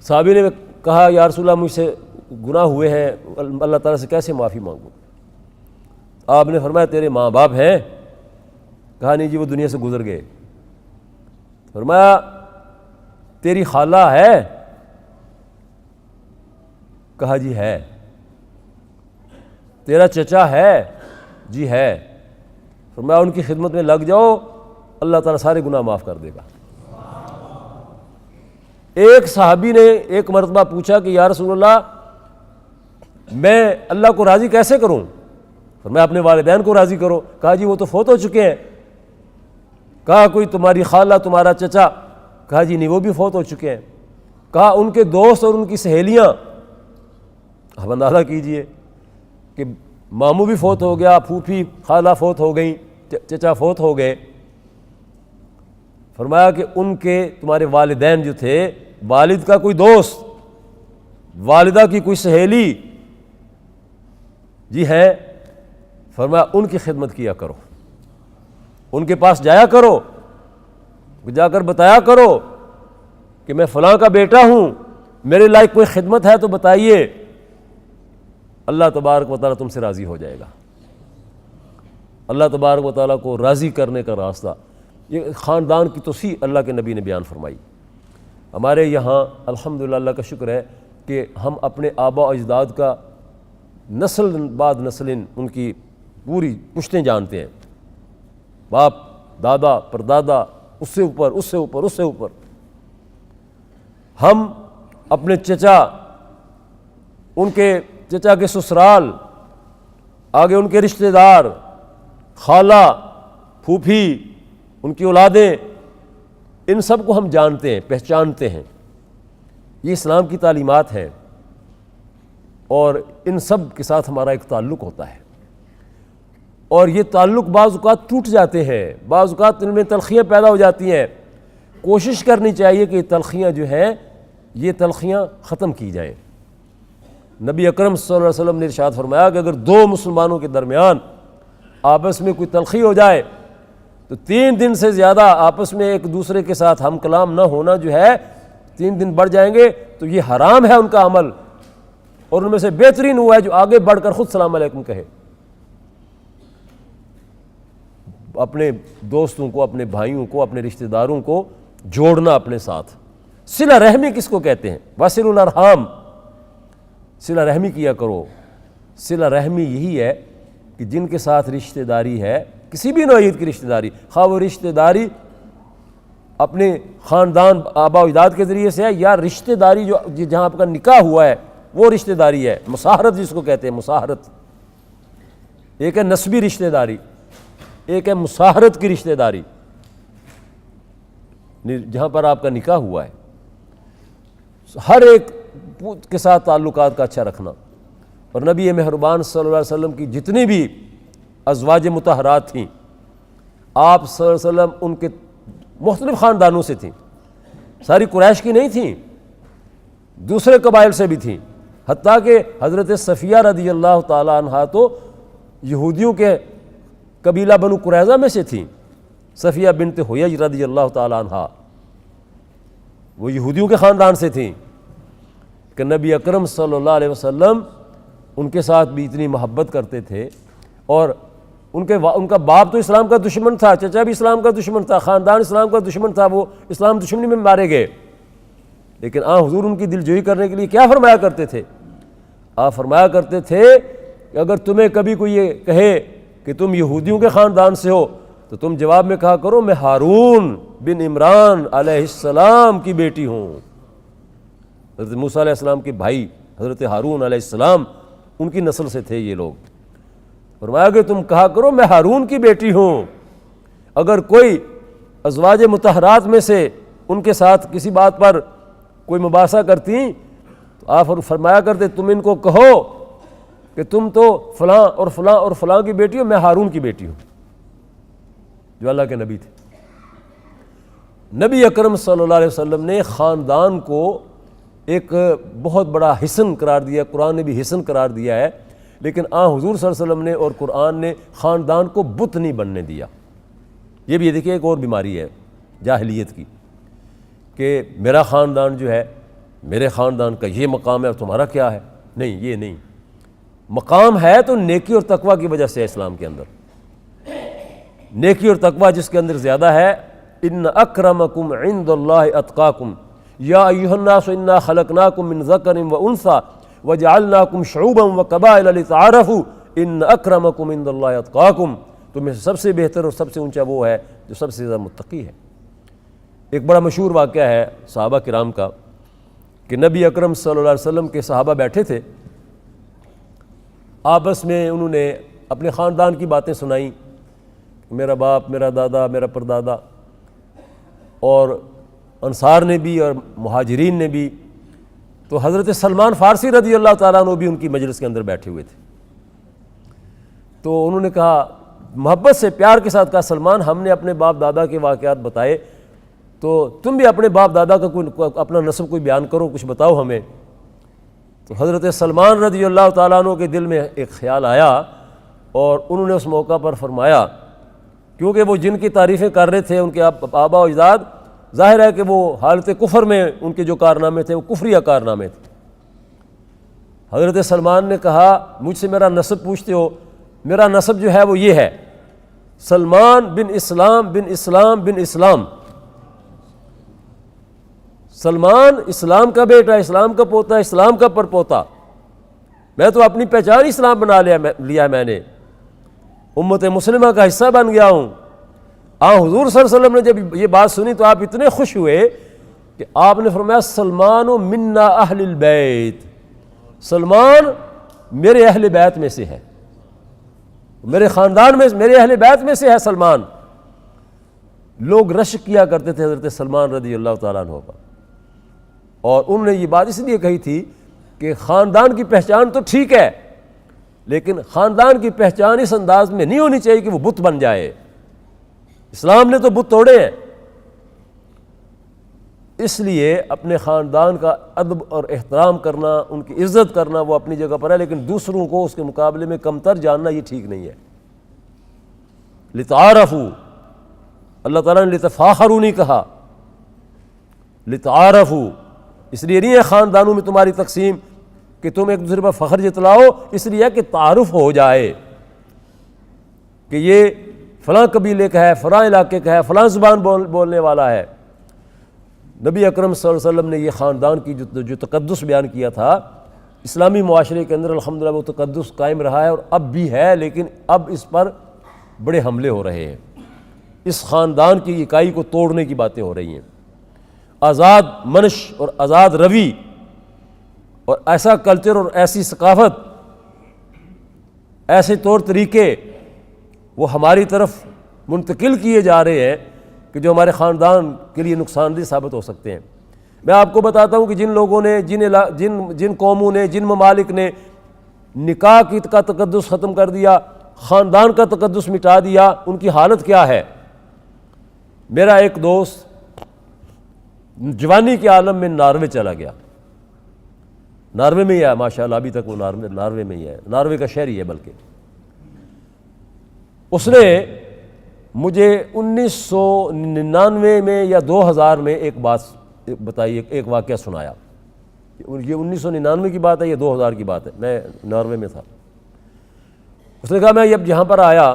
صحابی نے کہا یا رسول اللہ مجھ سے گناہ ہوئے ہیں، اللہ تعالیٰ سے کیسے معافی مانگوں؟ آپ نے فرمایا تیرے ماں باپ ہیں؟ کہا نہیں جی وہ دنیا سے گزر گئے۔ فرمایا تیری خالہ ہے؟ کہا جی ہے۔ تیرا چچا ہے؟ جی ہے۔ فرمایا ان کی خدمت میں لگ جاؤ، اللہ تعالیٰ سارے گناہ معاف کر دے گا۔ ایک صحابی نے ایک مرتبہ پوچھا کہ یا رسول اللہ میں اللہ کو راضی کیسے کروں؟ فرمایا اپنے والدین کو راضی کرو۔ کہا جی وہ تو فوت ہو چکے ہیں۔ کہا کوئی تمہاری خالہ، تمہارا چچا؟ کہا جی نہیں وہ بھی فوت ہو چکے ہیں۔ کہا ان کے دوست اور ان کی سہیلیاں؟ اب اندازہ کیجئے کہ ماموں بھی فوت ہو گیا، پھوپھی خالہ فوت ہو گئیں، چچا فوت ہو گئے۔ فرمایا کہ ان کے تمہارے والدین جو تھے، والد کا کوئی دوست، والدہ کی کوئی سہیلی جی ہے، فرمایا ان کی خدمت کیا کرو، ان کے پاس جایا کرو، جا کر بتایا کرو کہ میں فلاں کا بیٹا ہوں، میرے لائق کوئی خدمت ہے تو بتائیے، اللہ تبارک و تعالیٰ تم سے راضی ہو جائے گا۔ اللہ تبارک و تعالیٰ کو راضی کرنے کا راستہ، یہ خاندان کی توسیع اللہ کے نبی نے بیان فرمائی۔ ہمارے یہاں الحمدللہ اللہ کا شکر ہے کہ ہم اپنے آباء و اجداد کا نسل بعد نسل ان کی پوری پشتیں جانتے ہیں، باپ، دادا، پردادا، اس سے اوپر، اس سے اوپر، اس سے اوپر۔ ہم اپنے چچا، ان کے چچا کے سسرال، آگے ان کے رشتہ دار، خالہ، پھوپھی، ان کی اولادیں، ان سب کو ہم جانتے ہیں، پہچانتے ہیں۔ یہ اسلام کی تعلیمات ہیں اور ان سب کے ساتھ ہمارا ایک تعلق ہوتا ہے، اور یہ تعلق بعض اوقات ٹوٹ جاتے ہیں، بعض اوقات ان میں تلخیاں پیدا ہو جاتی ہیں۔ کوشش کرنی چاہیے کہ یہ تلخیاں جو ہیں یہ تلخیاں ختم کی جائیں۔ نبی اکرم صلی اللہ علیہ وسلم نے ارشاد فرمایا کہ اگر دو مسلمانوں کے درمیان آپس میں کوئی تلخی ہو جائے تو 3 دن سے زیادہ آپس میں ایک دوسرے کے ساتھ ہم کلام نہ ہونا جو ہے، 3 دن بڑھ جائیں گے تو یہ حرام ہے ان کا عمل، اور ان میں سے بہترین ہوا ہے جو آگے بڑھ کر خود سلام علیکم کہے۔ اپنے دوستوں کو، اپنے بھائیوں کو، اپنے رشتہ داروں کو جوڑنا اپنے ساتھ۔ صلہ رحمی کس کو کہتے ہیں؟ وصلوا الارحام، صلہ رحمی کیا کرو۔ صلہ رحمی یہی ہے کہ جن کے ساتھ رشتہ داری ہے، کسی بھی نوعیت کی رشتہ داری، خواہ وہ رشتہ داری اپنے خاندان آبا و اجداد کے ذریعے سے ہے یا رشتہ داری جو جہاں آپ کا نکاح ہوا ہے وہ رشتہ داری ہے، مصاہرت جس کو کہتے ہیں، مصاہرت۔ ایک ہے نسبی رشتہ داری، ایک ہے مصاہرت کی رشتہ داری، جہاں پر آپ کا نکاح ہوا ہے۔ ہر ایک کے ساتھ تعلقات کا اچھا رکھنا۔ اور نبی مہربان صلی اللہ علیہ وسلم کی جتنی بھی ازواج مطہرات تھیں، آپ صلی اللہ علیہ وسلم ان کے مختلف خاندانوں سے تھیں، ساری قریش کی نہیں تھیں، دوسرے قبائل سے بھی تھیں، حتیٰ کہ حضرت صفیہ رضی اللہ تعالی عنہا تو یہودیوں کے قبیلہ بنو قریظہ میں سے تھیں۔ صفیہ بنت حیی رضی اللہ تعالی عنہا وہ یہودیوں کے خاندان سے تھیں کہ نبی اکرم صلی اللہ علیہ وسلم ان کے ساتھ بھی اتنی محبت کرتے تھے، اور ان کا باپ تو اسلام کا دشمن تھا، چچا بھی اسلام کا دشمن تھا، خاندان اسلام کا دشمن تھا، وہ اسلام دشمنی میں مارے گئے، لیکن حضور ان کی دلجوئی کرنے کے لیے کیا فرمایا کرتے تھے؟ آپ فرمایا کرتے تھے کہ اگر تمہیں کبھی کوئی یہ کہے کہ تم یہودیوں کے خاندان سے ہو تو تم جواب میں کہا کرو میں ہارون بن عمران علیہ السلام کی بیٹی ہوں۔ حضرت موسیٰ علیہ السلام کے بھائی حضرت ہارون علیہ السلام، ان کی نسل سے تھے یہ لوگ۔ فرمایا کہ تم کہا کرو میں ہارون کی بیٹی ہوں۔ اگر کوئی ازواج مطہرات میں سے ان کے ساتھ کسی بات پر کوئی مباحثہ کرتی تو آپ فرمایا کرتے تم ان کو کہو کہ تم تو فلاں اور فلاں اور فلاں کی بیٹی ہو، میں ہارون کی بیٹی ہوں، جو اللہ کے نبی تھے۔ نبی اکرم صلی اللہ علیہ وسلم نے خاندان کو ایک بہت بڑا حصن قرار دیا، قرآن نے بھی حصن قرار دیا ہے، لیکن حضور صلی اللہ علیہ وسلم نے اور قرآن نے خاندان کو بت نہیں بننے دیا۔ یہ بھی دیکھیے ایک اور بیماری ہے جاہلیت کی کہ میرا خاندان جو ہے، میرے خاندان کا یہ مقام ہے اور تمہارا کیا ہے؟ نہیں، یہ نہیں، مقام ہے تو نیکی اور تقوی کی وجہ سے ہے۔ اسلام کے اندر نیکی اور تقوی جس کے اندر زیادہ ہے، ان اکرمکم عند اللہ اتقاکم یا ایھا الناس انا خلقناکم من ذکر و انثی وجعلناکم شعوبا وقبائل لتعارفوا ان اکرمکم عند اللہ اتقاکم۔ تو میں سب سے بہتر اور سب سے اونچا وہ ہے جو سب سے زیادہ متقی ہے۔ ایک بڑا مشہور واقعہ ہے صحابہ کرام کا کہ نبی اکرم صلی اللہ علیہ وسلم کے صحابہ بیٹھے تھے، آپس میں انہوں نے اپنے خاندان کی باتیں سنائیں، میرا باپ، میرا دادا، میرا پردادا، اور انصار نے بھی اور مہاجرین نے بھی۔ تو حضرت سلمان فارسی رضی اللہ تعالیٰ عنہ بھی ان کی مجلس کے اندر بیٹھے ہوئے تھے۔ تو انہوں نے کہا، محبت سے پیار کے ساتھ کہا، سلمان ہم نے اپنے باپ دادا کے واقعات بتائے، تو تم بھی اپنے باپ دادا کا کوئی اپنا نسب کوئی بیان کرو، کچھ بتاؤ ہمیں۔ تو حضرت سلمان رضی اللہ تعالیٰ عنہ کے دل میں ایک خیال آیا اور انہوں نے اس موقع پر فرمایا، کیونکہ وہ جن کی تعریفیں کر رہے تھے ان کے آبا و اجداد، ظاہر ہے کہ وہ حالت کفر میں ان کے جو کارنامے تھے وہ کفریہ کارنامے تھے۔ حضرت سلمان نے کہا، مجھ سے میرا نسب پوچھتے ہو، میرا نسب جو ہے وہ یہ ہے، سلمان بن اسلام بن اسلام بن اسلام۔ سلمان اسلام کا بیٹا، اسلام کا پوتا، اسلام کا پرپوتا۔ میں تو اپنی پہچان اسلام بنا لیا میں نے، امت مسلمہ کا حصہ بن گیا ہوں۔ حضور صلی اللہ علیہ وسلم نے جب یہ بات سنی تو آپ اتنے خوش ہوئے کہ آپ نے فرمایا، سلمان منا اہل البیت، سلمان میرے اہل بیت میں سے ہے، میرے خاندان میں، میرے اہل بیت میں سے ہے سلمان۔ لوگ رشک کیا کرتے تھے حضرت سلمان رضی اللہ تعالیٰ عنہ پر، اور انہوں نے یہ بات اس لیے کہی تھی کہ خاندان کی پہچان تو ٹھیک ہے، لیکن خاندان کی پہچان اس انداز میں نہیں ہونی چاہیے کہ وہ بت بن جائے۔ اسلام نے تو بت توڑے ہیں، اس لیے اپنے خاندان کا ادب اور احترام کرنا، ان کی عزت کرنا وہ اپنی جگہ پر ہے، لیکن دوسروں کو اس کے مقابلے میں کمتر جاننا یہ ٹھیک نہیں ہے۔ لتعارفوا، اللہ تعالیٰ نے لتفاخروا نہیں کہا، لتعارفوا۔ اس لیے نہیں ہے خاندانوں میں تمہاری تقسیم کہ تم ایک دوسرے پر فخر جتلاؤ، اس لیے کہ تعارف ہو جائے کہ یہ فلاں قبیلے کا ہے، فلاں علاقے کا ہے، فلاں زبان بولنے والا ہے۔ نبی اکرم صلی اللہ علیہ وسلم نے یہ خاندان کی جو تقدس بیان کیا تھا، اسلامی معاشرے کے اندر الحمدللہ وہ تقدس قائم رہا ہے اور اب بھی ہے، لیکن اب اس پر بڑے حملے ہو رہے ہیں، اس خاندان کی اکائی کو توڑنے کی باتیں ہو رہی ہیں۔ آزاد منش اور آزاد روی اور ایسا کلچر اور ایسی ثقافت، ایسے طور طریقے وہ ہماری طرف منتقل کیے جا رہے ہیں کہ جو ہمارے خاندان کے لیے نقصان دہ ثابت ہو سکتے ہیں۔ میں آپ کو بتاتا ہوں کہ جن لوگوں نے، جن قوموں نے، جن ممالک نے نکاح کا تقدس ختم کر دیا، خاندان کا تقدس مٹا دیا، ان کی حالت کیا ہے۔ میرا ایک دوست جوانی کے عالم میں ناروے چلا گیا، ناروے میں ہی ہے ماشاءاللہ، ابھی تک وہ ناروے میں ہی ہے، ناروے کا شہری ہے بلکہ۔ اس نے مجھے 1999 میں یا 2000 میں ایک بات بتائی، ایک واقعہ سنایا۔ یہ 1999 کی بات ہے، یہ 2000 کی بات ہے، میں ناروے میں تھا۔ اس نے کہا میں جب یہاں پر آیا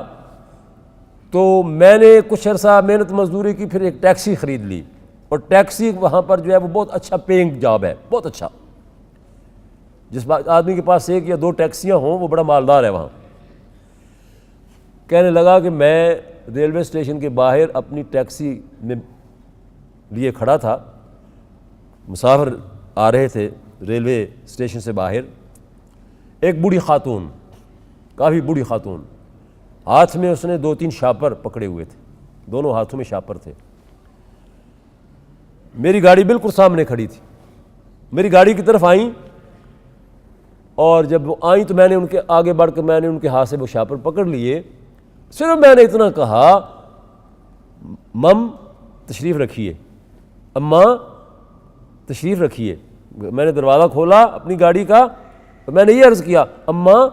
تو میں نے کچھ عرصہ محنت مزدوری کی، پھر ایک ٹیکسی خرید لی، اور ٹیکسی وہاں پر جو ہے وہ بہت اچھا پیئنگ جاب ہے، بہت اچھا۔ جس آدمی کے پاس ایک یا دو ٹیکسیاں ہوں وہ بڑا مالدار ہے وہاں۔ کہنے لگا کہ میں ریلوے اسٹیشن کے باہر اپنی ٹیکسی میں لیے کھڑا تھا، مسافر آ رہے تھے ریلوے اسٹیشن سے باہر، ایک بوڑھی خاتون، کافی بوڑھی خاتون، ہاتھ میں اس نے 2-3 شاپر پکڑے ہوئے تھے، دونوں ہاتھوں میں شاپر تھے۔ میری گاڑی بالکل سامنے کھڑی تھی، میری گاڑی کی طرف آئیں، اور جب وہ آئیں تو میں نے ان کے آگے بڑھ کر میں نے ان کے ہاتھ سے وہ شاپر پکڑ لیے۔ صرف میں نے اتنا کہا، مم تشریف رکھیے، اماں تشریف رکھیے۔ میں نے دروازہ کھولا اپنی گاڑی کا تو میں نے یہ عرض کیا، اماں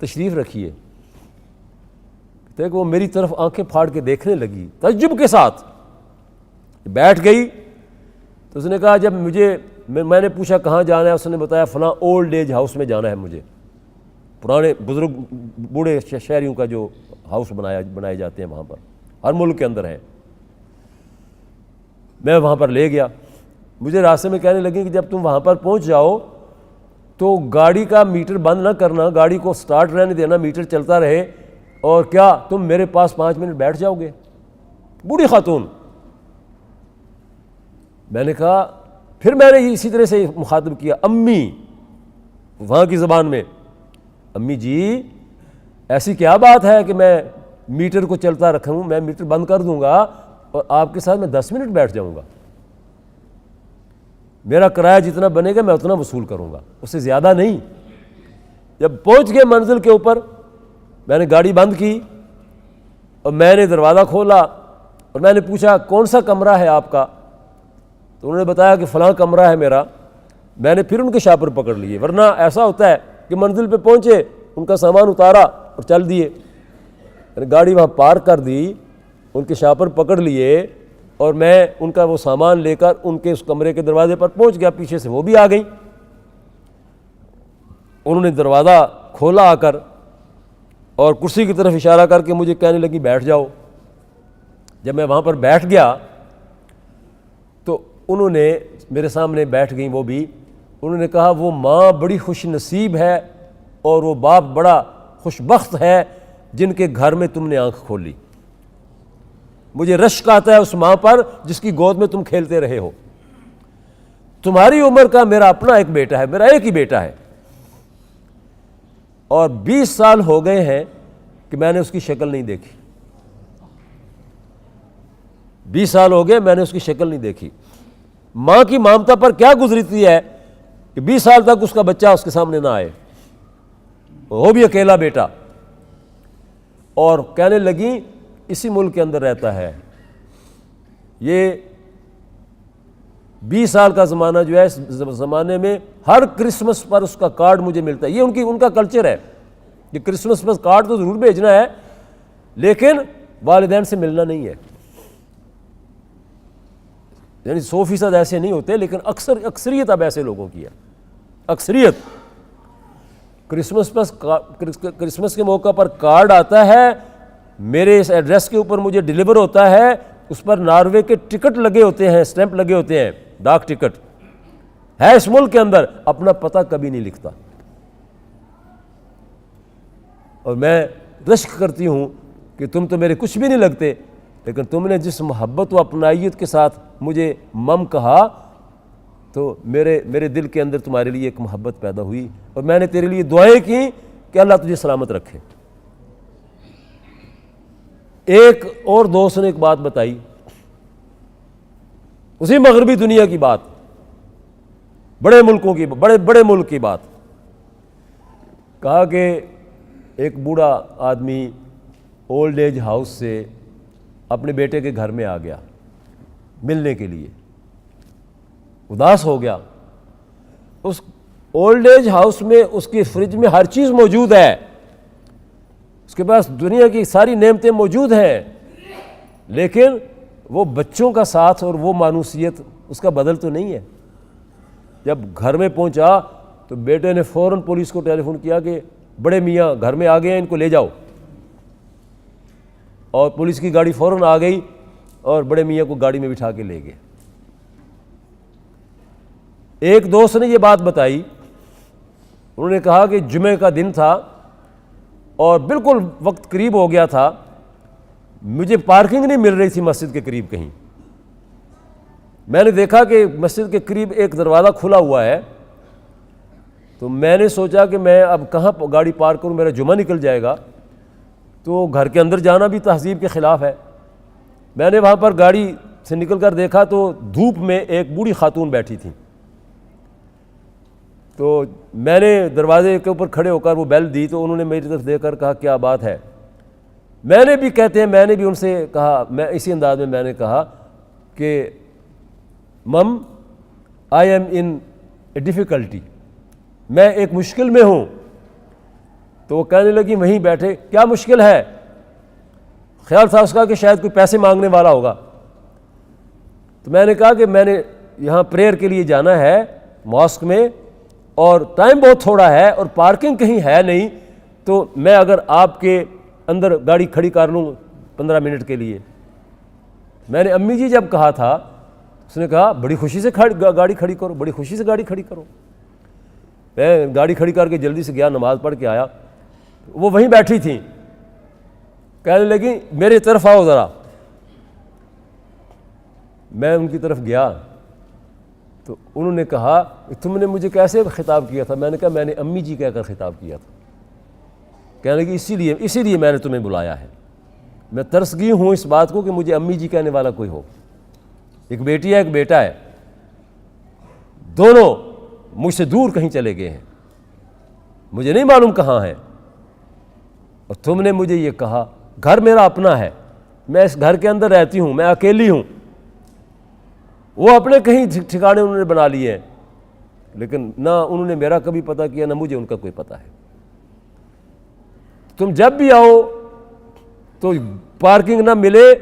تشریف رکھیے۔ کہ وہ میری طرف آنکھیں پھاڑ کے دیکھنے لگی تعجب کے ساتھ، بیٹھ گئی۔ تو اس نے کہا جب میں نے پوچھا کہاں جانا ہے، اس نے بتایا فلاں اولڈ ایج ہاؤس میں جانا ہے مجھے، پرانے بزرگ بوڑھے شہریوں کا جو ہاؤس بنائے جاتے ہیں وہاں پر، ہر ملک کے اندر ہے۔ میں وہاں پر لے گیا، مجھے راستے میں کہنے لگی کہ جب تم وہاں پر پہنچ جاؤ تو گاڑی کا میٹر بند نہ کرنا، گاڑی کو سٹارٹ رہنے دینا، میٹر چلتا رہے، اور کیا تم میرے پاس 5 منٹ بیٹھ جاؤ گے؟ بوڑھی خاتون. میں نے کہا، پھر میں نے اسی طرح سے مخاطب کیا، امی، وہاں کی زبان میں، امی جی ایسی کیا بات ہے کہ میں میٹر کو چلتا رکھوں، میں میٹر بند کر دوں گا اور آپ کے ساتھ میں 10 منٹ بیٹھ جاؤں گا؟ میرا کرایہ جتنا بنے گا میں اتنا وصول کروں گا، اس سے زیادہ نہیں. جب پہنچ گئے منزل کے اوپر، میں نے گاڑی بند کی اور میں نے دروازہ کھولا اور میں نے پوچھا کون سا کمرہ ہے آپ کا؟ تو انہوں نے بتایا کہ فلاں کمرہ ہے میرا. میں نے پھر ان کے شاپر پکڑ لیے، ورنہ ایسا ہوتا ہے کہ منزل پہ پہنچے، ان کا سامان اتارا اور چل دیے. میں نے گاڑی وہاں پارک کر دی، ان کے شاپر پکڑ لیے اور میں ان کا وہ سامان لے کر ان کے اس کمرے کے دروازے پر پہنچ گیا. پیچھے سے وہ بھی آ گئیں. انہوں نے دروازہ کھولا آ کر اور کرسی کی طرف اشارہ کر کے مجھے کہنے لگی بیٹھ جاؤ. جب میں وہاں پر بیٹھ گیا تو انہوں نے میرے سامنے بیٹھ گئیں وہ بھی. انہوں نے کہا وہ ماں بڑی خوش نصیب ہے اور وہ باپ بڑا خوش بخت ہے جن کے گھر میں تم نے آنکھ کھولی. مجھے رشک آتا ہے اس ماں پر جس کی گود میں تم کھیلتے رہے ہو. تمہاری عمر کا میرا اپنا ایک بیٹا ہے، میرا ایک ہی بیٹا ہے، اور 20 سال ہو گئے ہیں کہ میں نے اس کی شکل نہیں دیکھی. 20 سال ہو گئے میں نے اس کی شکل نہیں دیکھی. ماں کی ممتا پر کیا گزرتی ہے کہ 20 سال تک اس کا بچہ اس کے سامنے نہ آئے، وہ بھی اکیلا بیٹا. اور کہنے لگی اسی ملک کے اندر رہتا ہے. یہ 20 سال کا زمانہ جو ہے، اس زمانے میں ہر کرسمس پر اس کا کارڈ مجھے ملتا ہے. یہ ان کا کلچر ہے کہ کرسمس پر کارڈ تو ضرور بھیجنا ہے لیکن والدین سے ملنا نہیں ہے. یعنی 100% ایسے نہیں ہوتے لیکن اکثریت اب ایسے لوگوں کی ہے. اکثریت کرسمس کے موقع پر کارڈ آتا ہے، میرے اس ایڈریس کے اوپر مجھے ڈیلیور ہوتا ہے، اس پر ناروے کے ٹکٹ لگے ہوتے ہیں، اسٹیمپ لگے ہوتے ہیں، ڈاک ٹکٹ ہے. اس ملک کے اندر اپنا پتہ کبھی نہیں لکھتا. اور میں رشک کرتی ہوں کہ تم تو میرے کچھ بھی نہیں لگتے، لیکن تم نے جس محبت و اپنائیت کے ساتھ مجھے مم کہا تو میرے دل کے اندر تمہارے لیے ایک محبت پیدا ہوئی اور میں نے تیرے لیے دعائیں کی کہ اللہ تجھے سلامت رکھے. ایک اور دوست نے ایک بات بتائی، اسی مغربی دنیا کی بات، بڑے ملکوں کی، بڑے ملک کی بات. کہا کہ ایک بوڑھا آدمی اولڈ ایج ہاؤس سے اپنے بیٹے کے گھر میں آ گیا ملنے کے لیے، اداس ہو گیا. اس اولڈ ایج ہاؤس میں اس کی فریج میں ہر چیز موجود ہے، اس کے پاس دنیا کی ساری نعمتیں موجود ہیں، لیکن وہ بچوں کا ساتھ اور وہ مانوسیت اس کا بدل تو نہیں ہے. جب گھر میں پہنچا تو بیٹے نے فوراً پولیس کو ٹیلی فون کیا کہ بڑے میاں گھر میں آ گئے ہیں، ان کو لے جاؤ. اور پولیس کی گاڑی فوراً آ گئی اور بڑے میاں کو گاڑی میں بٹھا کے لے گئے. ایک دوست نے یہ بات بتائی، انہوں نے کہا کہ جمعے کا دن تھا اور بالکل وقت قریب ہو گیا تھا، مجھے پارکنگ نہیں مل رہی تھی مسجد کے قریب کہیں. میں نے دیکھا کہ مسجد کے قریب ایک دروازہ کھلا ہوا ہے، تو میں نے سوچا کہ میں اب کہاں گاڑی پارک کروں، میرا جمعہ نکل جائے گا. تو گھر کے اندر جانا بھی تہذیب کے خلاف ہے. میں نے وہاں پر گاڑی سے نکل کر دیکھا تو دھوپ میں ایک بوڑھی خاتون بیٹھی تھی. تو میں نے دروازے کے اوپر کھڑے ہو کر وہ بیل دی تو انہوں نے میری طرف دیکھ کر کہا کیا بات ہے. میں نے بھی ان سے کہا، میں اسی انداز میں نے کہا کہ مم I am in a difficulty, میں ایک مشکل میں ہوں. تو وہ کہنے لگی وہیں بیٹھے کیا مشکل ہے؟ خیال تھا اس کا کہ شاید کوئی پیسے مانگنے والا ہوگا. تو میں نے کہا کہ میں نے یہاں پریئر کے لیے جانا ہے ماسک میں اور ٹائم بہت تھوڑا ہے اور پارکنگ کہیں ہے نہیں، تو میں اگر آپ کے اندر گاڑی کھڑی کر لوں 15 منٹ کے لیے. میں نے امی جی جب کہا تھا اس نے کہا بڑی خوشی سے گاڑی کھڑی کرو، بڑی خوشی سے گاڑی کھڑی کرو. میں گاڑی کھڑی کر کے جلدی سے گیا، نماز پڑھ کے آیا. وہ وہیں بیٹھی تھیں. کہنے لگی میری طرف آؤ ذرا. میں ان کی طرف گیا تو انہوں نے کہا تم نے مجھے کیسے خطاب کیا تھا؟ میں نے کہا میں نے امی جی کہہ کر خطاب کیا تھا. کہنے لگی اسی لیے میں نے تمہیں بلایا ہے. میں ترسگی ہوں اس بات کو کہ مجھے امی جی کہنے والا کوئی ہو. ایک بیٹی ہے ایک بیٹا ہے, دونوں مجھ سے دور کہیں چلے گئے ہیں, مجھے نہیں معلوم کہاں ہیں, اور تم نے مجھے یہ کہا. گھر میرا اپنا ہے, میں اس گھر کے اندر رہتی ہوں, میں اکیلی ہوں. وہ اپنے کہیں ٹھکانے انہوں نے بنا لیے ہیں, لیکن نہ انہوں نے میرا کبھی پتہ کیا نہ مجھے ان کا کوئی پتہ ہے. تم جب بھی آؤ تو پارکنگ نہ ملے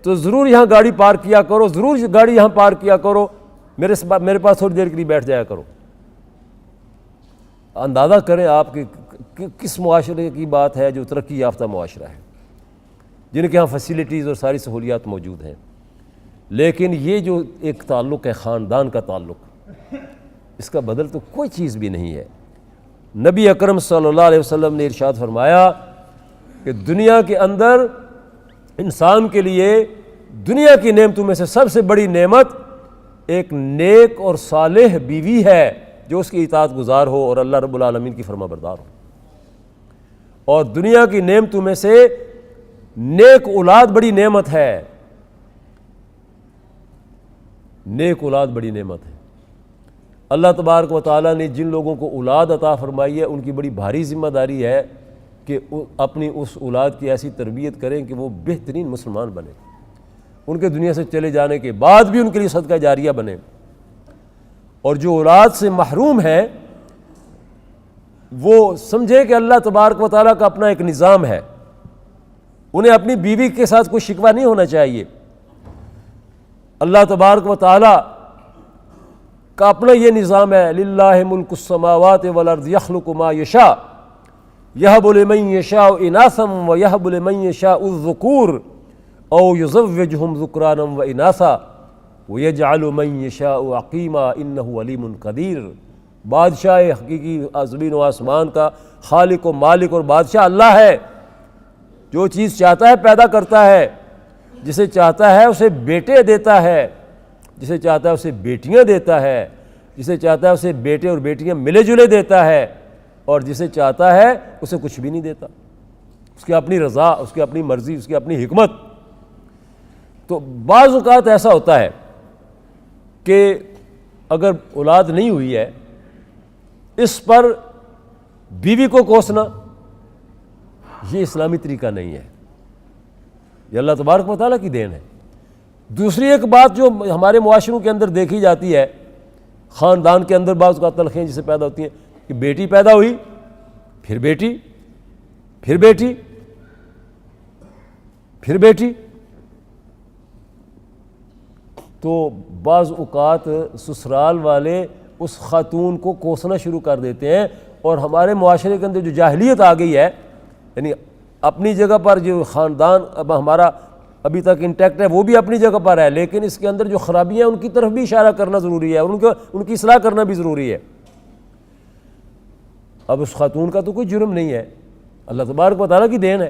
تو ضرور یہاں گاڑی پارک کیا کرو, ضرور گاڑی یہاں پارک کیا کرو, میرے پاس تھوڑی دیر کے لیے بیٹھ جایا کرو. اندازہ کریں آپ کہ کس معاشرے کی بات ہے جو ترقی یافتہ معاشرہ ہے, جن کے ہاں فیسیلیٹیز اور ساری سہولیات موجود ہیں. لیکن یہ جو ایک تعلق ہے خاندان کا تعلق, اس کا بدل تو کوئی چیز بھی نہیں ہے. نبی اکرم صلی اللہ علیہ وسلم نے ارشاد فرمایا کہ دنیا کے اندر انسان کے لیے دنیا کی نعمتوں میں سے سب سے بڑی نعمت ایک نیک اور صالح بیوی ہے جو اس کی اطاعت گزار ہو اور اللہ رب العالمین کی فرما بردار ہو. اور دنیا کی نعمتوں میں سے نیک اولاد بڑی نعمت ہے. نیک اولاد بڑی نعمت ہے. اللہ تبارک و تعالیٰ نے جن لوگوں کو اولاد عطا فرمائی ہے ان کی بڑی بھاری ذمہ داری ہے کہ اپنی اس اولاد کی ایسی تربیت کریں کہ وہ بہترین مسلمان بنے, ان کے دنیا سے چلے جانے کے بعد بھی ان کے لیے صدقہ جاریہ بنے. اور جو اولاد سے محروم ہے وہ سمجھے کہ اللہ تبارک و تعالیٰ کا اپنا ایک نظام ہے, انہیں اپنی بیوی کے ساتھ کوئی شکوہ نہیں ہونا چاہیے. اللہ تبارک و تعالیٰ کا اپنا یہ نظام ہے, للہ ملک السماوات والارض یخلق ما یشاء یہب لمن یشاء اناثا ویہب لمن یشاء الذکور او یزوجہم ذکرانا واناثا ویجعل من یشاء عقیما انہ علیم قدیر. بادشاہ حقیقی زمین و آسمان کا خالق و مالک اور بادشاہ اللہ ہے, جو چیز چاہتا ہے پیدا کرتا ہے, جسے چاہتا ہے اسے بیٹے دیتا ہے, جسے چاہتا ہے اسے بیٹیاں دیتا ہے, جسے چاہتا ہے اسے بیٹے اور بیٹیاں ملے جلے دیتا ہے, اور جسے چاہتا ہے اسے کچھ بھی نہیں دیتا. اس کی اپنی رضا, اس کی اپنی مرضی, اس کی اپنی حکمت. تو بعض اوقات ایسا ہوتا ہے کہ اگر اولاد نہیں ہوئی ہے اس پر بیوی کو کوسنا یہ اسلامی طریقہ نہیں ہے, یہ اللہ تبارک و تعالیٰ کی دین ہے. دوسری ایک بات جو ہمارے معاشروں کے اندر دیکھی جاتی ہے, خاندان کے اندر بعض اوقات تلخیاں جسے پیدا ہوتی ہیں کہ بیٹی پیدا ہوئی پھر بیٹی پھر بیٹی پھر بیٹی. تو بعض اوقات سسرال والے اس خاتون کو کوسنا شروع کر دیتے ہیں, اور ہمارے معاشرے کے اندر جو جاہلیت آ گئی ہے, یعنی اپنی جگہ پر جو خاندان اب ہمارا ابھی تک انٹیکٹ ہے وہ بھی اپنی جگہ پر ہے, لیکن اس کے اندر جو خرابیاں ہیں ان کی طرف بھی اشارہ کرنا ضروری ہے, اور ان کی اصلاح کرنا بھی ضروری ہے. اب اس خاتون کا تو کوئی جرم نہیں ہے, اللہ تبارک و تعالیٰ کی دین ہے.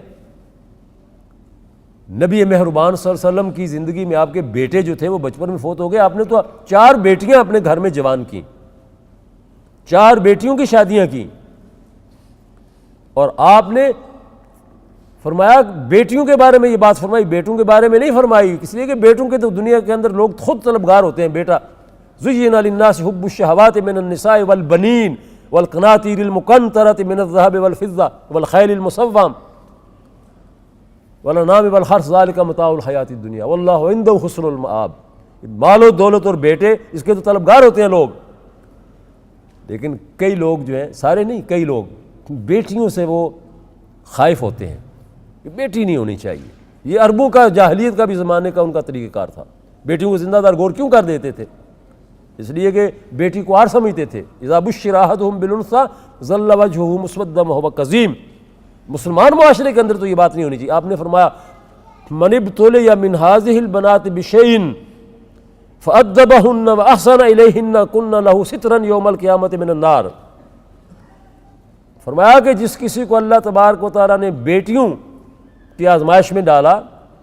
نبی مہربان صلی اللہ علیہ وسلم کی زندگی میں آپ کے بیٹے جو تھے وہ بچپن میں فوت ہو گئے. آپ نے تو 4 بیٹیاں اپنے گھر میں جوان کی, 4 بیٹیوں کی شادیاں کی, اور آپ نے فرمایا بیٹیوں کے بارے میں یہ بات فرمائی, بیٹوں کے بارے میں نہیں فرمائی, اس لیے کہ بیٹوں کے تو دنیا کے اندر لوگ خود طلبگار ہوتے ہیں. بیٹا زُيِّنَ لِلنَّاسِ حُبُّ الشَّهَوَاتِ مِنَ النِّسَاءِ وَالْبَنِينَ وَالْقَنَاطِيرِ الْمُقَنطَرَةِ مِنَ الذَّهَبِ وَالْفِضَّةِ وَالْخَيْلِ الْمُسَوَّمَةِ وَالْأَنْعَامِ وَالْحَرْثِ ذَلِكَ مَتَاعُ الْحَيَاةِ الدُّنْيَا وَاللَّهُ عِندَهُ حُسْنُ الْمَآبِ. مال و دولت اور بیٹے اس کے تو طلبگار ہوتے ہیں لوگ, لیکن کئی لوگ جو ہیں, سارے نہیں, کئی لوگ بیٹیوں سے وہ خائف ہوتے ہیں کہ بیٹی نہیں ہونی چاہیے. یہ عربوں کا جاہلیت کا بھی زمانے کا ان کا طریقہ کار تھا. بیٹیوں کو زندہ دار گور کیوں کر دیتے تھے؟ اس لیے کہ بیٹی کو آر سمجھتے تھے. اذا بشر احدهم بالانثى ظل وجهه مسودا وهو كظيم. مسلمان معاشرے کے اندر تو یہ بات نہیں ہونی چاہیے. آپ نے فرمایا من ابتلي من هذه البنات بشيء فأدبهن وأحسن إليهن كن له سترا يوم القيامة من النار. فرمایا کہ جس کسی کو اللہ تبارک و تعالیٰ نے بیٹیوں کی آزمائش میں ڈالا،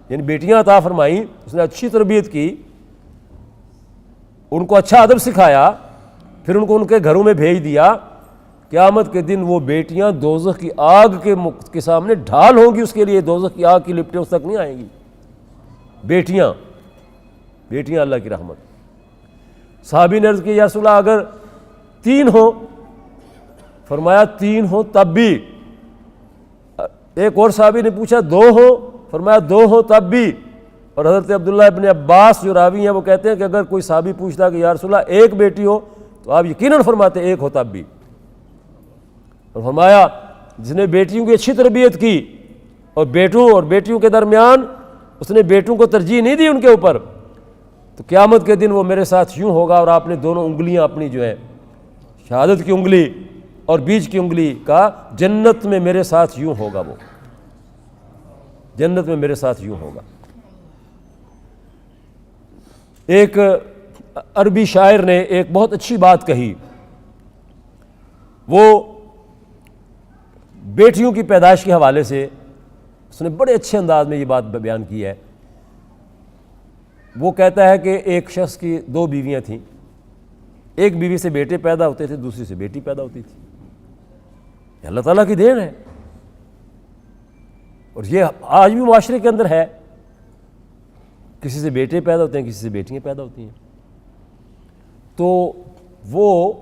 یعنی بیٹیاں عطا فرمائیں، اس نے اچھی تربیت کی، ان کو اچھا ادب سکھایا، پھر ان کو ان کے گھروں میں بھیج دیا، قیامت کے دن وہ بیٹیاں دوزخ کی آگ کے سامنے ڈھال ہوں گی، اس کے لیے دوزخ کی آگ کی لپٹیں اس تک نہیں آئیں گی۔ بیٹیاں اللہ کی رحمت۔ صحابی نے عرض کی یا رسول اللہ اگر 3 ہوں، فرمایا 3 ہوں تب بھی۔ ایک اور صحابی نے پوچھا 2 ہوں، فرمایا 2 ہوں تب بھی۔ اور حضرت عبداللہ ابن عباس جو راوی ہیں وہ کہتے ہیں کہ اگر کوئی صحابی پوچھتا کہ یا رسول اللہ 1 بیٹی ہو، تو آپ یقیناً فرماتے 1 ہو تب بھی۔ اور فرمایا جس نے بیٹیوں کی اچھی تربیت کی اور بیٹوں اور بیٹیوں کے درمیان اس نے بیٹوں کو ترجیح نہیں دی ان کے اوپر، تو قیامت کے دن وہ میرے ساتھ یوں ہوگا، اور آپ نے دونوں انگلیاں اپنی جو ہیں شہادت کی انگلی اور بیچ کی انگلی کا جنت میں میرے ساتھ یوں ہوگا، وہ جنت میں میرے ساتھ یوں ہوگا۔ ایک عربی شاعر نے ایک بہت اچھی بات کہی، وہ بیٹیوں کی پیدائش کے حوالے سے اس نے بڑے اچھے انداز میں یہ بات بیان کی ہے۔ وہ کہتا ہے کہ ایک شخص کی 2 بیویاں تھیں، ایک بیوی سے بیٹے پیدا ہوتے تھے، دوسری سے بیٹی پیدا ہوتی تھی۔ یہ اللہ تعالیٰ کی دین ہے، اور یہ آج بھی معاشرے کے اندر ہے، کسی سے بیٹے پیدا ہوتے ہیں، کسی سے بیٹیاں پیدا ہوتی ہیں۔ تو وہ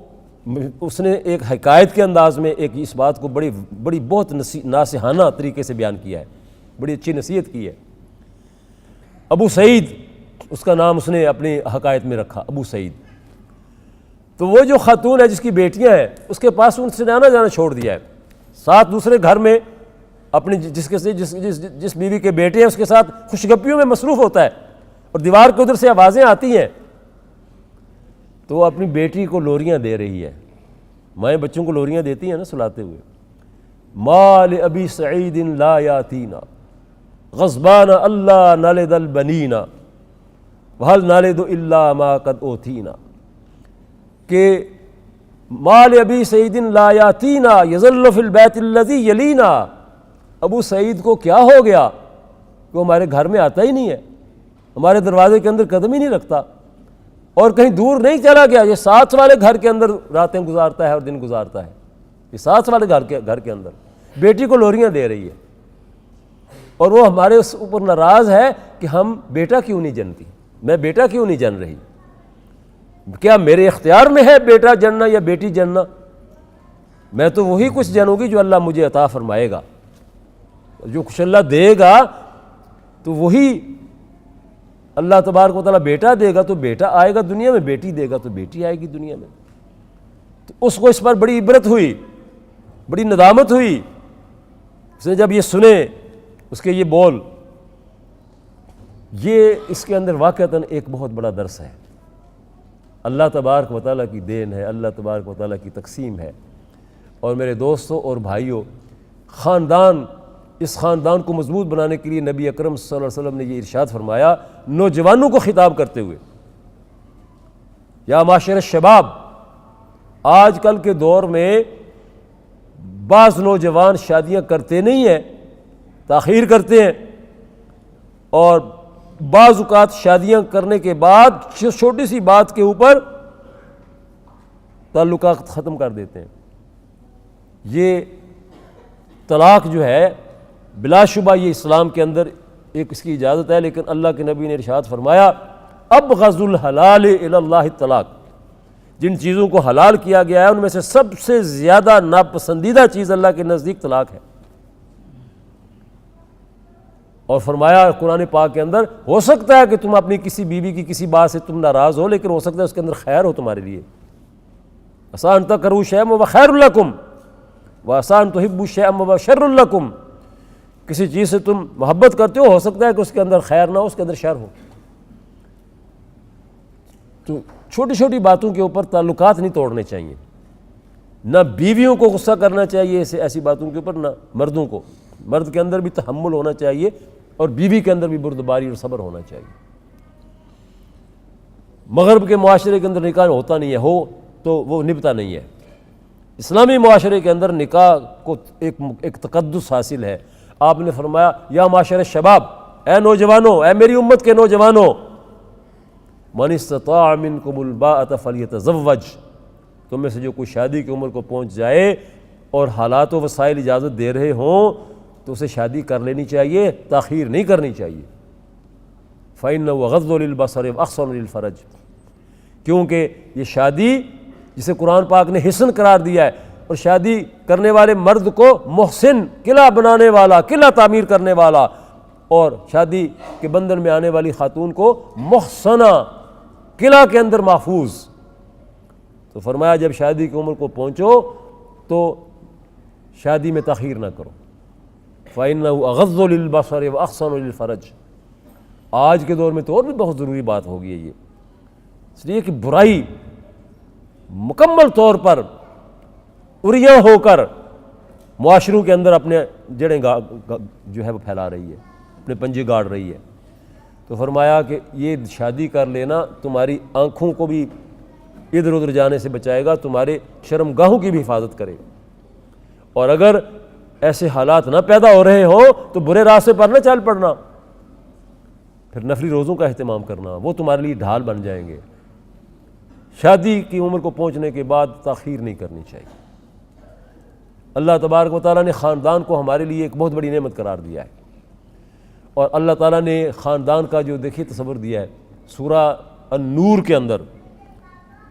اس نے ایک حکایت کے انداز میں ایک اس بات کو بڑی بہت ناصحانہ طریقے سے بیان کیا ہے، بڑی اچھی نصیحت کی ہے۔ ابو سعید اس کا نام اس نے اپنی حکایت میں رکھا، ابو سعید۔ تو وہ جو خاتون ہے جس کی بیٹیاں ہیں، اس کے پاس ان سے آنا جانا چھوڑ دیا ہے، ساتھ دوسرے گھر میں اپنی جس بیوی کے بیٹے ہیں اس کے ساتھ خوشگپیوں میں مصروف ہوتا ہے، اور دیوار کے ادھر سے آوازیں آتی ہیں، تو وہ اپنی بیٹی کو لوریاں دے رہی ہے۔ مائیں بچوں کو لوریاں دیتی ہیں نا سلاتے ہوئے، مال ابی سعید لا یاتینا غضبان اللہ نلد البنین وہل نلد الا ما قد اوتینا، کہ مال ابی سعید لا یاتینا یظل فی البیت الذی یلینا، ابو سعید کو کیا ہو گیا کہ وہ ہمارے گھر میں آتا ہی نہیں ہے، ہمارے دروازے کے اندر قدم ہی نہیں رکھتا، اور کہیں دور نہیں چلا گیا، یہ ساتھ والے گھر کے اندر راتیں گزارتا ہے اور دن گزارتا ہے، یہ ساتھ والے گھر کے اندر بیٹی کو لوریاں دے رہی ہے، اور وہ ہمارے اس اوپر ناراض ہے کہ ہم بیٹا کیوں نہیں جنتی، میں بیٹا کیوں نہیں جن رہی، کیا میرے اختیار میں ہے بیٹا جننا یا بیٹی جننا؟ میں تو وہی کچھ جنوں گی جو اللہ مجھے عطا فرمائے گا، جو کچھ اللہ دے گا تو وہی اللہ تبارک و تعالیٰ بیٹا دے گا تو بیٹا آئے گا دنیا میں، بیٹی دے گا تو بیٹی آئے گی دنیا میں۔ تو اس کو اس پر بڑی عبرت ہوئی، بڑی ندامت ہوئی، اس نے جب یہ سنے اس کے یہ بول، یہ اس کے اندر واقعتاً ایک بہت بڑا درس ہے، اللہ تبارک و تعالیٰ کی دین ہے، اللہ تبارک و تعالیٰ کی تقسیم ہے۔ اور میرے دوستوں اور بھائیوں، اس خاندان کو مضبوط بنانے کے لیے نبی اکرم صلی اللہ علیہ وسلم نے یہ ارشاد فرمایا، نوجوانوں کو خطاب کرتے ہوئے، یا معاشر الشباب، آج کل کے دور میں بعض نوجوان شادیاں کرتے نہیں ہیں، تاخیر کرتے ہیں، اور بعض اوقات شادیاں کرنے کے بعد چھوٹی سی بات کے اوپر تعلقات ختم کر دیتے ہیں۔ یہ طلاق جو ہے بلا شبہ یہ اسلام کے اندر ایک اس کی اجازت ہے، لیکن اللہ کے نبی نے ارشاد فرمایا ابغض الحلال الی اللہ الطلاق، جن چیزوں کو حلال کیا گیا ہے ان میں سے سب سے زیادہ ناپسندیدہ چیز اللہ کے نزدیک طلاق ہے۔ اور فرمایا قرآن پاک کے اندر، ہو سکتا ہے کہ تم اپنی کسی بیوی کی کسی بات سے تم ناراض ہو، لیکن ہو سکتا ہے اس کے اندر خیر ہو تمہارے لیے، عسیٰ ان تکرہوا شیئا وہو خیر لکم وعسیٰ ان تحبوا شیئا وہو شر لکم، کسی چیز سے تم محبت کرتے ہو سکتا ہے کہ اس کے اندر خیر نہ ہو، اس کے اندر شر ہو۔ تو چھوٹی چھوٹی باتوں کے اوپر تعلقات نہیں توڑنے چاہیے، نہ بیویوں کو غصہ کرنا چاہیے ایسی باتوں کے اوپر، نہ مردوں کو، مرد کے اندر بھی تحمل ہونا چاہیے اور بیوی کے اندر بھی بردباری اور صبر ہونا چاہیے۔ مغرب کے معاشرے کے اندر نکاح ہوتا نہیں ہے، ہو تو وہ نبھتا نہیں ہے۔ اسلامی معاشرے کے اندر نکاح کو ایک تقدس حاصل ہے، آپ نے فرمایا یا معاشر شباب، اے نوجوانوں، اے میری امت کے نوجوانوں، من استطاع منکم الباءۃ فلیتزوج، تم میں سے جو کوئی شادی کی عمر کو پہنچ جائے اور حالات و وسائل اجازت دے رہے ہوں تو اسے شادی کر لینی چاہیے، تاخیر نہیں کرنی چاہیے۔ فإنہ غض للبصر واحسن للفرج، کیونکہ یہ شادی جسے قرآن پاک نے حسن قرار دیا ہے، اور شادی کرنے والے مرد کو محسن، قلعہ بنانے والا، قلعہ تعمیر کرنے والا، اور شادی کے بندھن میں آنے والی خاتون کو محسنہ، قلعہ کے اندر محفوظ۔ تو فرمایا جب شادی کی عمر کو پہنچو تو شادی میں تاخیر نہ کرو۔ فإنہ اغض للبصر واحسن للفرج۔ آج کے دور میں تو اور بھی بہت ضروری بات ہو گئی ہے یہ، اس لیے کہ برائی مکمل طور پر اریاں ہو کر معاشروں کے اندر اپنے جڑیں جو ہے وہ پھیلا رہی ہے، اپنے پنجے گاڑ رہی ہے۔ تو فرمایا کہ یہ شادی کر لینا تمہاری آنکھوں کو بھی ادھر ادھر جانے سے بچائے گا، تمہارے شرم گاہوں کی بھی حفاظت کرے گا، اور اگر ایسے حالات نہ پیدا ہو رہے ہوں تو برے راستے پر نہ چل پڑنا، پھر نفلی روزوں کا اہتمام کرنا، وہ تمہارے لیے ڈھال بن جائیں گے۔ شادی کی عمر کو پہنچنے کے بعد تاخیر نہیں کرنی چاہیے۔ اللہ تبارک و تعالیٰ نے خاندان کو ہمارے لیے ایک بہت بڑی نعمت قرار دیا ہے، اور اللہ تعالیٰ نے خاندان کا جو دیکھیے تصور دیا ہے سورہ النور کے اندر،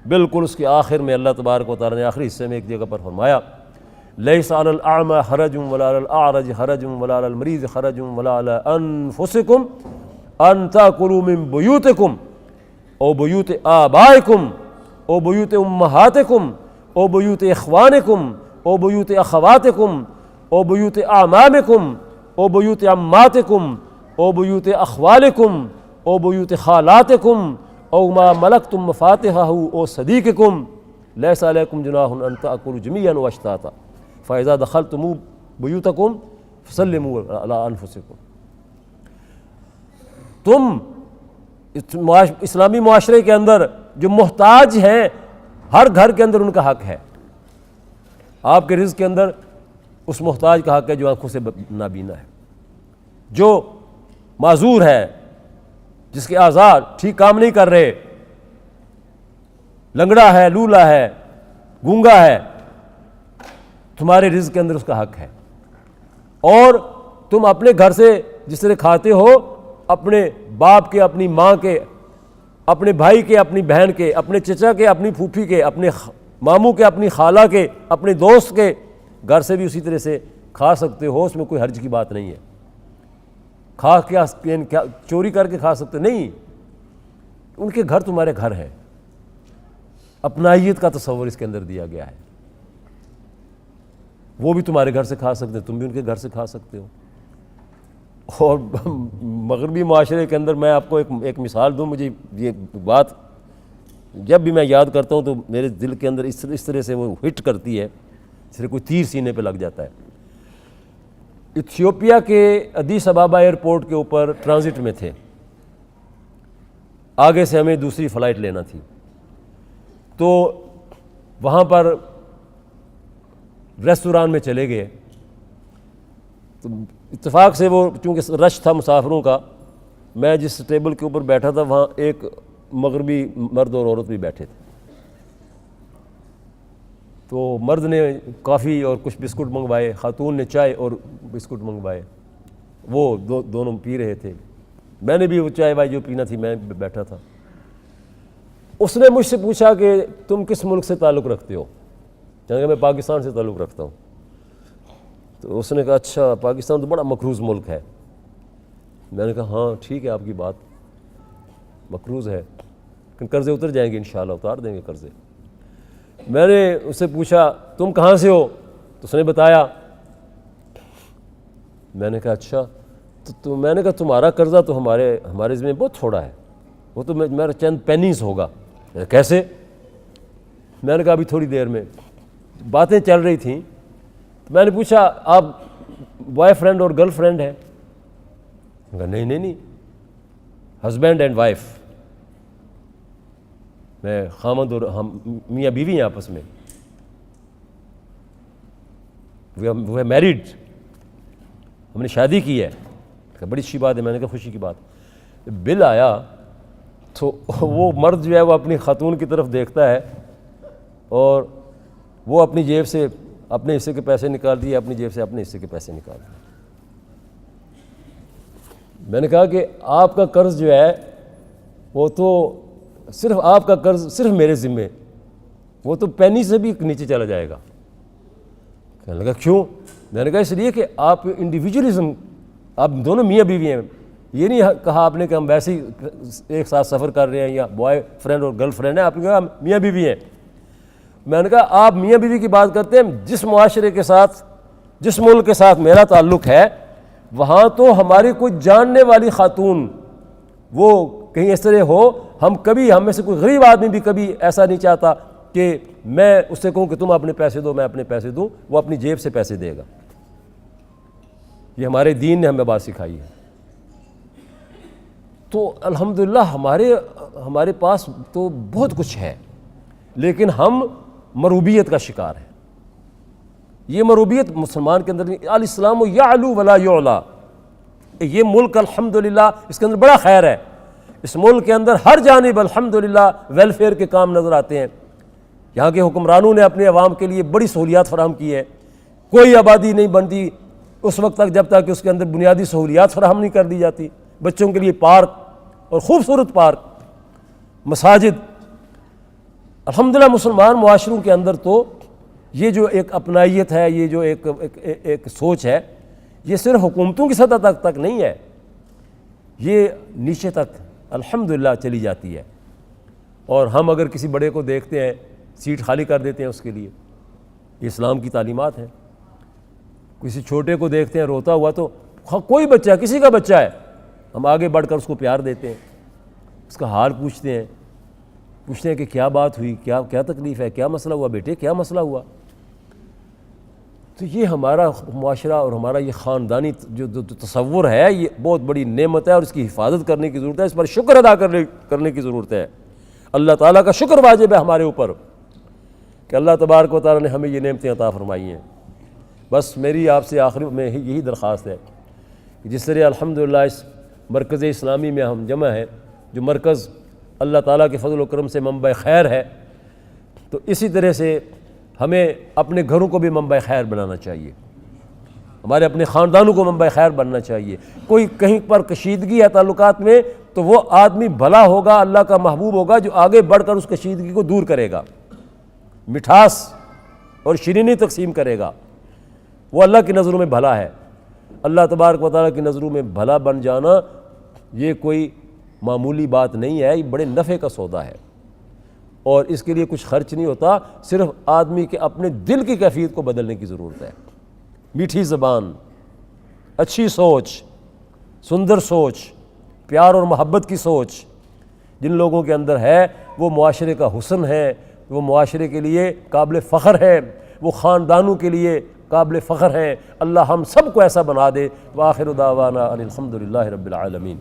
بالکل اس کے آخر میں اللہ تبارک و تعالیٰ نے آخری حصے میں ایک جگہ پر فرمایا لیس علی الاعمى حرج ولا علی الاعرج حرج ولا علی المریض حرج ولا علی انفسکم ان تاکلوا من بیوتکم او بیوت آبائکم او بیوت امہاتکم او بیوت اخوانکم او بیوت اخواتکم او بیوت اعمامکم او بیوت عماتکم او بیوت اخوالکم او بیوت خالاتکم او ما ملکتم مفاتحہ او صدیقکم لیس علیکم جناح ان تأکلوا جمیعا واشتاتا فاذا دخلتم بیوتکم فسلموا علی انفسکم۔ تم اسلامی معاشرے کے اندر جو محتاج ہیں، ہر گھر کے اندر ان کا حق ہے، آپ کے رزق کے اندر اس محتاج کا حق ہے جو آنکھوں سے نابینا ہے، جو معذور ہے، جس کے اعضاء ٹھیک کام نہیں کر رہے، لنگڑا ہے، لولا ہے، گونگا ہے، تمہارے رزق کے اندر اس کا حق ہے۔ اور تم اپنے گھر سے جس طرح کھاتے ہو، اپنے باپ کے، اپنی ماں کے، اپنے بھائی کے، اپنی بہن کے، اپنے چچا کے، اپنی پھوپھی کے، اپنے ماموں کے، اپنی خالہ کے، اپنے دوست کے گھر سے بھی اسی طرح سے کھا سکتے ہو، اس میں کوئی حرج کی بات نہیں ہے۔ کھا کیا چوری کر کے کھا سکتے نہیں، ان کے گھر تمہارے گھر ہیں، اپنائیت کا تصور اس کے اندر دیا گیا ہے۔ وہ بھی تمہارے گھر سے کھا سکتے ہیں، تم بھی ان کے گھر سے کھا سکتے ہو۔ اور مغربی معاشرے کے اندر میں آپ کو ایک مثال دوں، مجھے یہ بات جب بھی میں یاد کرتا ہوں تو میرے دل کے اندر اس طرح سے وہ ہٹ کرتی ہے، اس طرح کوئی تیر سینے پہ لگ جاتا ہے۔ ایتھیوپیا کے ادیس ابابا ایئرپورٹ کے اوپر ٹرانزٹ میں تھے، آگے سے ہمیں دوسری فلائٹ لینا تھی، تو وہاں پر ریستوران میں چلے گئے، تو اتفاق سے وہ چونکہ رش تھا مسافروں کا، میں جس ٹیبل کے اوپر بیٹھا تھا وہاں ایک مغربی مرد اور عورت بھی بیٹھے تھے۔ تو مرد نے کافی اور کچھ بسکٹ منگوائے، خاتون نے چائے اور بسکٹ منگوائے، وہ دونوں پی رہے تھے، میں نے بھی وہ چائے وائی جو پینا تھی میں بیٹھا تھا۔ اس نے مجھ سے پوچھا کہ تم کس ملک سے تعلق رکھتے ہو؟ کہ میں پاکستان سے تعلق رکھتا ہوں۔ تو اس نے کہا اچھا پاکستان تو بڑا مقروض ملک ہے۔ میں نے کہا ہاں ٹھیک ہے آپ کی بات مقروض ہے، لیکن قرضے اتر جائیں گے انشاءاللہ، اتار دیں گے قرضے۔ میں نے اس سے پوچھا تم کہاں سے ہو؟ تو اس نے بتایا۔ میں نے کہا اچھا، تو میں نے کہا تمہارا قرضہ تو ہمارے ذمہ بہت تھوڑا ہے، وہ تو میرا چند پینیز ہوگا۔ کیسے؟ میں نے کہا ابھی تھوڑی دیر میں باتیں چل رہی تھیں، میں نے پوچھا آپ بوائے فرینڈ اور گرل فرینڈ ہیں؟ کہا نہیں، ہسبینڈ اینڈ وائف، میں خامد اور ہم میاں بیوی ہیں آپس میں، وہ ہے میریڈ۔ ہم نے شادی کی ہے، کہ بڑی اچھی بات ہے، میں نے کہا خوشی کی بات. بل آیا تو وہ مرد جو ہے وہ اپنی خاتون کی طرف دیکھتا ہے اور وہ اپنی جیب سے اپنے حصے کے پیسے نکال دیے، اپنی جیب سے اپنے حصے کے پیسے نکال دیے. میں نے کہا کہ آپ کا قرض جو ہے وہ تو صرف آپ کا قرض صرف میرے ذمے، وہ تو پینی سے بھی نیچے چلا جائے گا. کہنے لگا کیوں؟ میں نے کہا اس لیے کہ آپ انڈیویجولزم، آپ دونوں میاں بیوی ہیں. یہ نہیں کہا آپ نے کہ ہم ویسے ہی ایک ساتھ سفر کر رہے ہیں یا بوائے فرینڈ اور گرل فرینڈ ہیں، آپ نے کہا میاں بیوی ہیں. میں نے کہا آپ میاں بیوی کی بات کرتے ہیں، جس معاشرے کے ساتھ، جس ملک کے ساتھ میرا تعلق ہے وہاں تو ہماری کوئی جاننے والی خاتون وہ کہیں اس طرح ہو، ہم کبھی، ہم میں سے کوئی غریب آدمی بھی کبھی ایسا نہیں چاہتا کہ میں اس سے کہوں کہ تم اپنے پیسے دو میں اپنے پیسے دوں، وہ اپنی جیب سے پیسے دے گا. یہ ہمارے دین نے ہمیں بات سکھائی ہے. تو الحمدللہ ہمارے پاس تو بہت کچھ ہے، لیکن ہم مروبیت کا شکار ہیں. یہ مروبیت مسلمان کے اندر نہیں. الاسلام یعلو ولا یعلا. یہ ملک الحمدللہ اس کے اندر بڑا خیر ہے. اس ملک کے اندر ہر جانب الحمدللہ ویلفیئر کے کام نظر آتے ہیں. یہاں کے حکمرانوں نے اپنے عوام کے لیے بڑی سہولیات فراہم کی ہے. کوئی آبادی نہیں بنتی اس وقت تک جب تک کہ اس کے اندر بنیادی سہولیات فراہم نہیں کر دی جاتی. بچوں کے لیے پارک اور خوبصورت پارک، مساجد. الحمدللہ مسلمان معاشروں کے اندر تو یہ جو ایک اپنائیت ہے، یہ جو ایک سوچ ہے، یہ صرف حکومتوں کی سطح تک نہیں ہے، یہ نیچے تک الحمدللہ چلی جاتی ہے. اور ہم اگر کسی بڑے کو دیکھتے ہیں سیٹ خالی کر دیتے ہیں اس کے لیے. یہ اسلام کی تعلیمات ہیں. کسی چھوٹے کو دیکھتے ہیں روتا ہوا تو کوئی بچہ، کسی کا بچہ ہے، ہم آگے بڑھ کر اس کو پیار دیتے ہیں، اس کا حال پوچھتے ہیں کہ کیا بات ہوئی، کیا تکلیف ہے، کیا مسئلہ ہوا بیٹے، کیا مسئلہ ہوا. تو یہ ہمارا معاشرہ اور ہمارا یہ خاندانی جو تصور ہے یہ بہت بڑی نعمت ہے اور اس کی حفاظت کرنے کی ضرورت ہے. اس پر شکر ادا کرنے کی ضرورت ہے. اللہ تعالیٰ کا شکر واجب ہے ہمارے اوپر کہ اللہ تبارک و تعالیٰ نے ہمیں یہ نعمتیں عطا فرمائی ہیں. بس میری آپ سے آخری میں یہی درخواست ہے کہ جس طرح الحمدللہ اس مرکز اسلامی میں ہم جمع ہیں، جو مرکز اللہ تعالیٰ کے فضل و کرم سے منبع خیر ہے، تو اسی طرح سے ہمیں اپنے گھروں کو بھی منبع خیر بنانا چاہیے، ہمارے اپنے خاندانوں کو منبع خیر بننا چاہیے. کوئی کہیں پر کشیدگی ہے تعلقات میں تو وہ آدمی بھلا ہوگا، اللہ کا محبوب ہوگا جو آگے بڑھ کر اس کشیدگی کو دور کرے گا، مٹھاس اور شیرینی تقسیم کرے گا. وہ اللہ کی نظروں میں بھلا ہے. اللہ تبارک و تعالیٰ کی نظروں میں بھلا بن جانا یہ کوئی معمولی بات نہیں ہے، یہ بڑے نفع کا سودا ہے. اور اس کے لیے کچھ خرچ نہیں ہوتا، صرف آدمی کے اپنے دل کی کیفیت کو بدلنے کی ضرورت ہے. میٹھی زبان، اچھی سوچ، سندر سوچ، پیار اور محبت کی سوچ جن لوگوں کے اندر ہے وہ معاشرے کا حسن ہے، وہ معاشرے کے لیے قابل فخر ہے، وہ خاندانوں کے لیے قابل فخر ہیں. اللہ ہم سب کو ایسا بنا دے. وآخر دعوانا ان الحمد للہ رب العالمین.